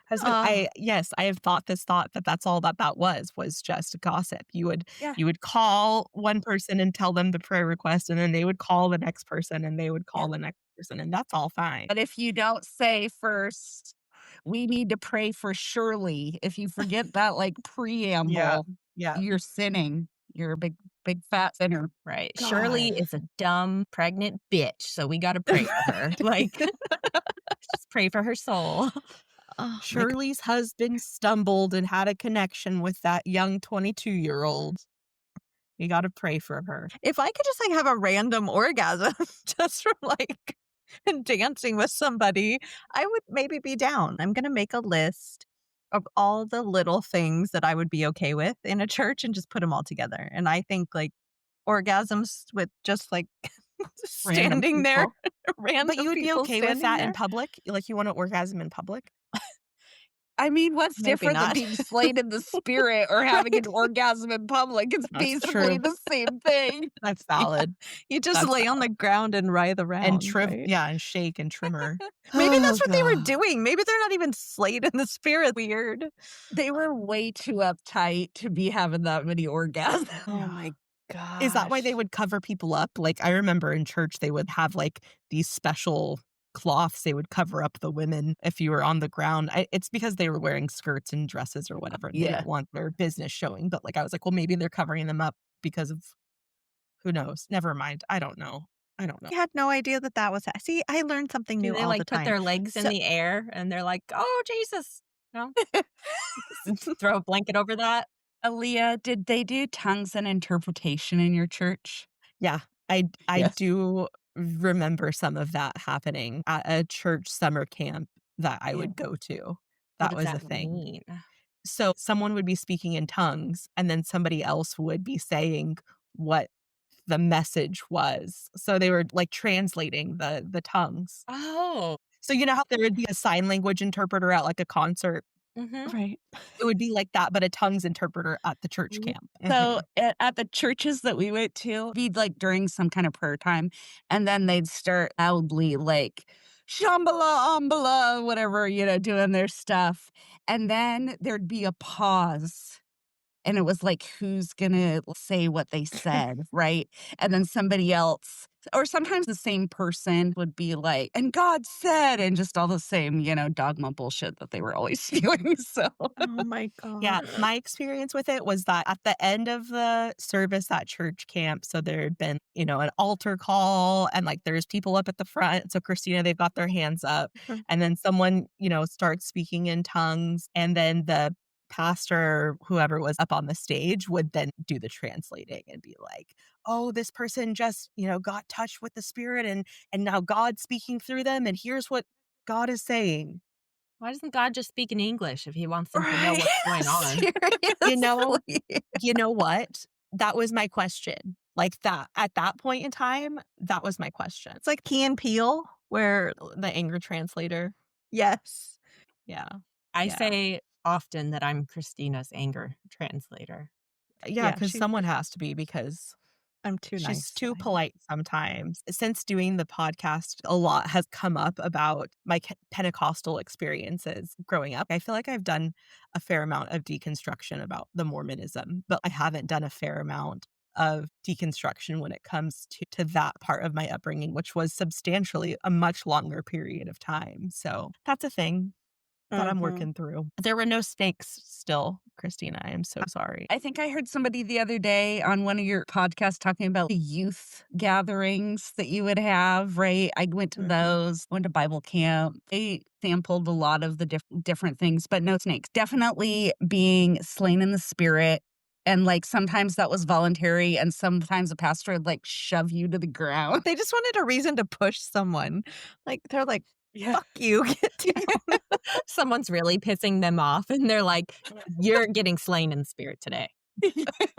Yes, I have thought this thought that that's all that was just gossip. Yeah. You would call one person and tell them the prayer request, and then they would call the next person, and they would Yeah. call the next person, and that's all fine. But if you don't say first, we need to pray for Shirley, if you forget that like Yeah. preamble, Yeah. you're sinning. You're a big, big fat sinner. Right. Shirley God. is a dumb, pregnant bitch, so we got to pray for her. Like, just pray for her soul. Oh my God. Shirley's husband stumbled and had a connection with that young 22-year-old. You gotta pray for her. If I could just like have a random orgasm just from like dancing with somebody, I would maybe be down. I'm going to make a list of all the little things that I would be okay with in a church and just put them all together. And I think like orgasms with just like Random standing there, people. random But you would be people okay with standing that there. in public? Like, you want to orgasm in public? I mean, what's Maybe different than not. being slayed in the spirit or having an orgasm in public? It's That's basically true. the same thing. That's valid. You just That's lay on the ground and writhe And around, right? and shake and trimmer. Maybe Oh, that's what they were God. doing. Maybe they're not even slayed in the spirit. Weird. They were way too uptight to be having that many orgasms. Oh my Is that why they gosh. would cover people up? Like, I remember in church, they would have, like, these special cloths they would cover up the women if you were on the ground. It's because they were wearing skirts and dresses or whatever, and they Yeah. didn't want their business showing, but, like, I was like, "Well, maybe they're covering them up because of who knows? Never mind. I don't know. I don't know." I had no idea that that was see, I learned something Do new they all the like put time. their legs in So the air and they're like, "Oh, Jesus." No? Throw a blanket over that? Aaliyah, did they do tongues and interpretation in your church? Yeah, I Yes. do remember some of that happening at a church summer camp that I Yeah. would go to. What That does was a that thing. mean? So someone would be speaking in tongues, and then somebody else would be saying what the message was. So they were, like, translating the tongues. Oh. So you know how there would be a sign language interpreter at, like, a concert? Mhm. right. It would be like that, but a tongues interpreter at the church Mhm. camp. So at the churches that we went to, be like during some kind of prayer time, and then they'd start loudly like shambhala ambala, whatever, doing their stuff. And then there'd be a pause. And it was like, who's gonna say what they said, right? And then somebody else, or sometimes the same person would be like, and God said, and just all the same, dogma bullshit that they were always doing. So Oh my Yeah, god. my experience with it was that at the end of the service at church camp, so there'd been, an altar call and like there's people up at the front. So Christina, they've got their hands up, Mhm. and then someone, starts speaking in tongues, and then the pastor, whoever was up on the stage, would then do the translating and be like, "Oh, this person just, got touched with the spirit, and now God's speaking through them, and here's what God is saying." Why doesn't God just speak in English if he wants them to know Right. what's going on? You know Seriously. You know what? That was my question. Like, that at that point in time, that was my question. It's like Key and Peele where The anger translator. yes. Yeah. I Yeah. say often that I'm Christina's anger translator. Yeah, Yeah, because someone has to be because I'm too she's nice. too polite sometimes. Since doing the podcast, a lot has come up about my Pentecostal experiences growing up. I feel like I've done a fair amount of deconstruction about the Mormonism, but I haven't done a fair amount of deconstruction when it comes to that part of my upbringing, which was substantially a much longer period of time. So that's a thing that I'm Mhm. working through. There were no snakes still, Christina. I am so sorry. I think I heard somebody the other day on one of your podcasts talking about the youth gatherings that you would have, right? I went to those, went to Bible camp. They sampled a lot of the different things, but no snakes. Definitely being slain in the spirit. And like sometimes that was voluntary, and sometimes a pastor would like shove you to the ground. They just wanted a reason to push someone. Like, they're like, Yeah. "Fuck you, get down." Someone's really pissing them off and they're like, "You're getting slain in the spirit today."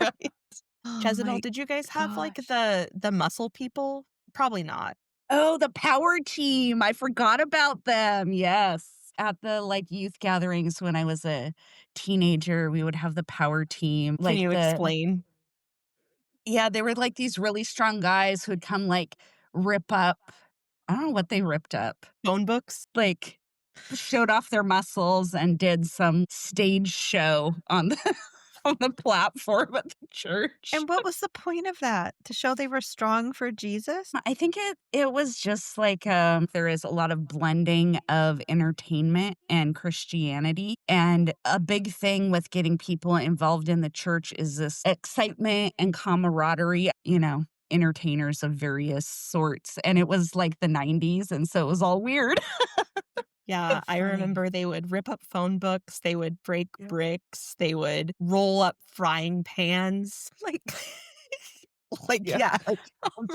Right? Oh Jezebel, my did you guys have like gosh. the muscle people? Probably not. Oh, the power team. I forgot about them. Yes. At the like youth gatherings when I was a teenager, we would have the power team. Can Like you the explain? Yeah, they were like these really strong guys who'd come like rip up. I don't know what they ripped up. Phone books? Like showed off their muscles and did some stage show on the on the platform at the church. And what was the point of that? To show they were strong for Jesus? I think it was just like, there is a lot of blending of entertainment and Christianity, and a big thing with getting people involved in the church is this excitement and camaraderie, entertainers of various sorts, and it was like the '90s, and so it was all weird. Yeah, I Funny. remember they would rip up phone books, they would break Yep. bricks, they would roll up frying pans, Yeah. yeah, like Oh my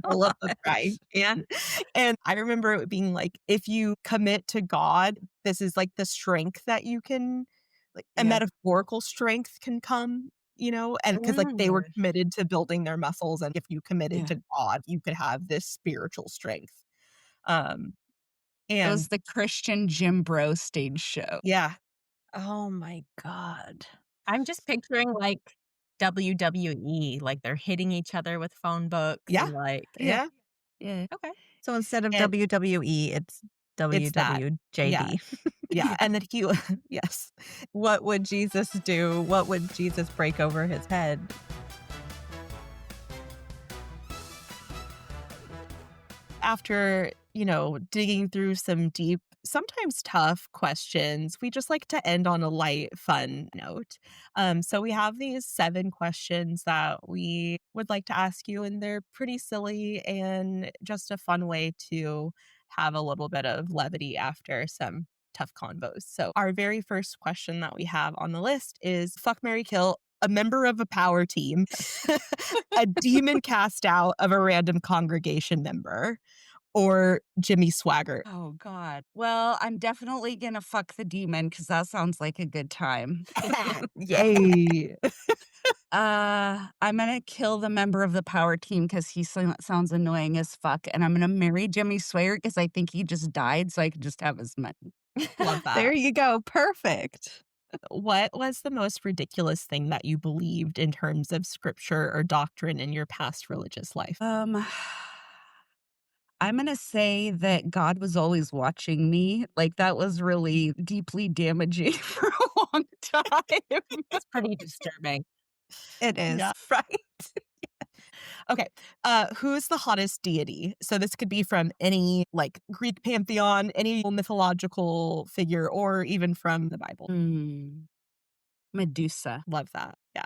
roll up a frying gosh. pan, and I remember it being like, if you commit to God, this is like the strength that you can like a Yeah. metaphorical strength can come, and because like they were Mm. committed to building their muscles, and if you committed Yeah. to God, you could have this spiritual strength. Um, It was and the Christian Gym Bro stage show. yeah, Oh my god. I'm just picturing like WWE, like they're hitting each other with phone books yeah, and like, Yeah. yeah, Yeah. okay. So instead of and WWE, it's it's that. Yeah, WWJD. yeah, and then he yes. What would Jesus do? What would Jesus break over his head? After, digging through some deep, sometimes tough questions, we just like to end on a light, fun note. So we have these 7 questions that we would like to ask you, and they're pretty silly and just a fun way to have a little bit of levity after some tough convos. So our very first question that we have on the list is fuck, marry, kill a member of a power team, a demon cast out of a random congregation member, or Jimmy Swaggart. Oh god. Well, I'm definitely gonna fuck the demon because that sounds like a good time. Yay. I'm gonna kill the member of the power team because he sounds annoying as fuck, and I'm gonna marry Jimmy Swaggart because I think he just died, so I could just have his money. Love that. There you go. Perfect. What was the most ridiculous thing that you believed in terms of scripture or doctrine in your past religious life? I'm gonna say that God was always watching me. Like, that was really deeply damaging for a long time. It's pretty disturbing. It is. Yeah, right. Okay. Who's the hottest deity? So this could be from any like Greek pantheon, any mythological figure, or even from the Bible. Mm, Medusa. Love that. Yeah.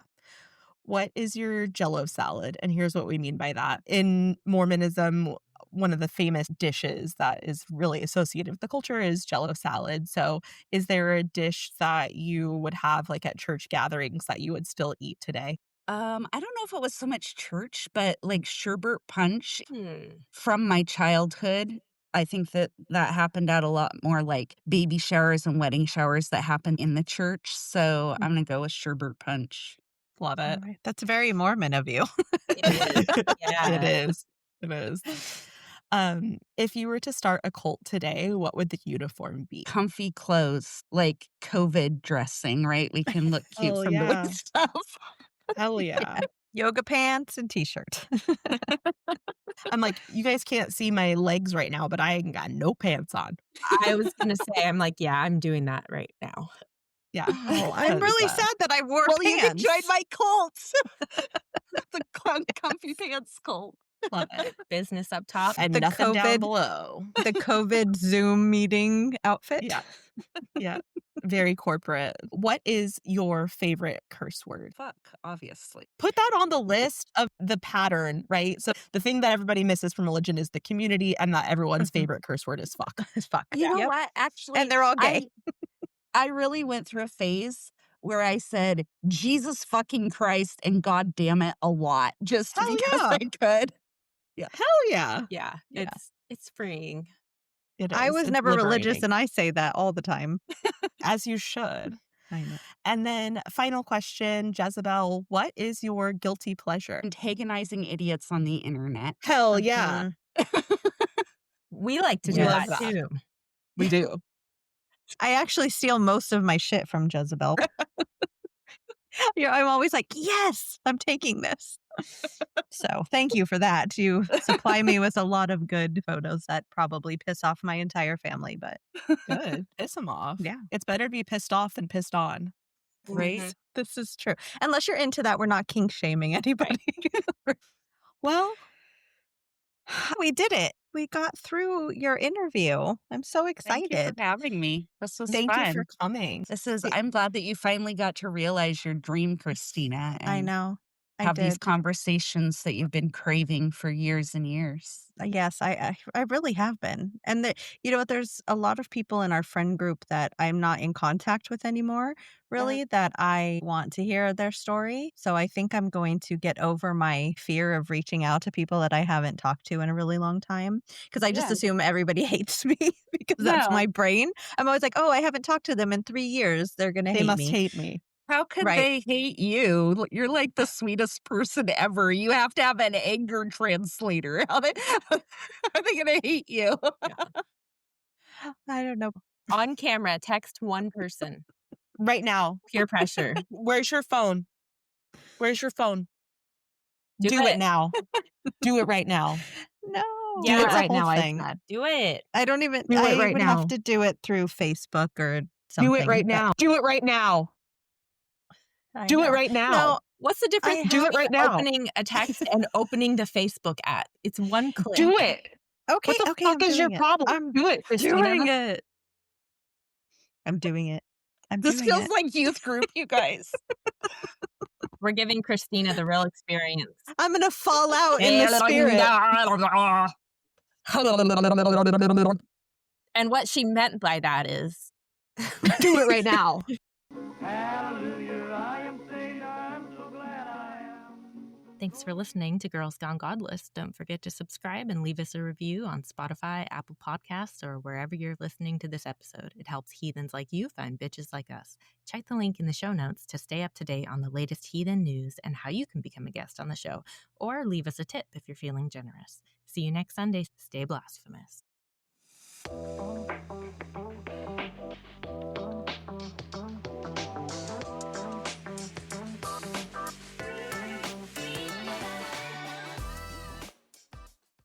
What is your jello salad? And here's what we mean by that. In Mormonism, one of the famous dishes that is really associated with the culture is jello salad. So, is there a dish that you would have like at church gatherings that you would still eat today? I don't know if it was so much church, but like sherbet punch Hmm. from my childhood. I think that happened at a lot more like baby showers and wedding showers that happened in the church. So I'm gonna go with sherbet punch. Love All it. right. That's very Mormon of you. It is. It Yeah. is. It is. If you were to start a cult today, what would the uniform be? Comfy clothes, like COVID dressing, right? We can look cute Oh, from doing yeah. stuff. Hell yeah. Yoga pants and t-shirt. I'm like, you guys can't see my legs right now, but I ain't got no pants on. I was gonna say, I'm like, yeah, I'm doing that right now. Yeah. Oh, I'm 'Cause, really sad that I wore Well, pants. you can join my cult. The comfy pants cult. love it. Business up top. And The nothing down COVID below. the COVID Zoom meeting outfit. Yeah. Yeah. Very corporate. What is your favorite curse word? Fuck, obviously. Put that on the list of the pattern, right? So the thing that everybody misses from religion is the community, and that everyone's favorite curse word is fuck. It's fuck. You know Yep. what? Actually, And they're all gay. I really went through a phase where I said Jesus fucking Christ and God damn it a lot just Hell because yeah. I could. Hell yeah. Yeah, Yeah. it's freeing. It is. I was It's never religious liberating, and I say that all the time. as you should. I know. And then final question, Jezebel, what is your guilty pleasure? Antagonizing idiots on the internet. Hell yeah. We like to We do love that that. too. We do. I actually steal most of my shit from Jezebel. Yeah, I'm always like, yes, I'm taking this. So thank you for that. You supply me with a lot of good photos that probably piss off my entire family, but Good. Piss them off. Yeah. It's better to be pissed off than pissed on. Right? Mhm. this is true. Unless you're into that, we're not kink shaming anybody. Well, We did it. We got through your interview. I'm so Thank you for excited. having me. This was thank fun. you for coming. I'm glad that you finally got to realize your dream, Christina, I and know. I have these did. conversations that you've been craving for years and years. Yes, I really have been. And you know what? There's a lot of people in our friend group that I'm not in contact with anymore, really, that I want to hear their story. So I think I'm going to get over my fear of reaching out to people that I haven't talked to in a really long time. Because I just Yeah. assume everybody hates me because that's No. my brain. I'm always like, oh, I haven't talked to them in 3 years. They're going to They hate must me. hate me. How could Right. they hate you? You're like the sweetest person ever. You have to have an anger translator. How are they going to hate you? I don't know. On camera, text one person. Right now. Peer pressure. Where's your phone? Where's your phone? Do it it. now. Do it right now. No. Do Yeah. it It's a right whole now, I thing. said. Do it. I don't even. Do it I right would now. have to do it through Facebook or something. Do it right but now. Do it right now. I Do it know. right now. No, What's the difference I Do it between right now. opening a text and opening the Facebook app? It's one click. Do it. okay, What the okay, fuck I'm is your doing it. problem? I'm Do it, Christina. doing it. I'm doing it. I'm This doing feels it. like youth group, you guys. We're giving Christina the real experience. I'm gonna fall out in the spirit. And what she meant by that is Do it right now. thanks for listening to Girls Gone Godless. Don't forget to subscribe and leave us a review on Spotify, Apple Podcasts, or wherever you're listening to this episode. It helps heathens like you find bitches like us. Check the link in the show notes to stay up to date on the latest heathen news and how you can become a guest on the show, or leave us a tip if you're feeling generous. See you next Sunday. Stay blasphemous.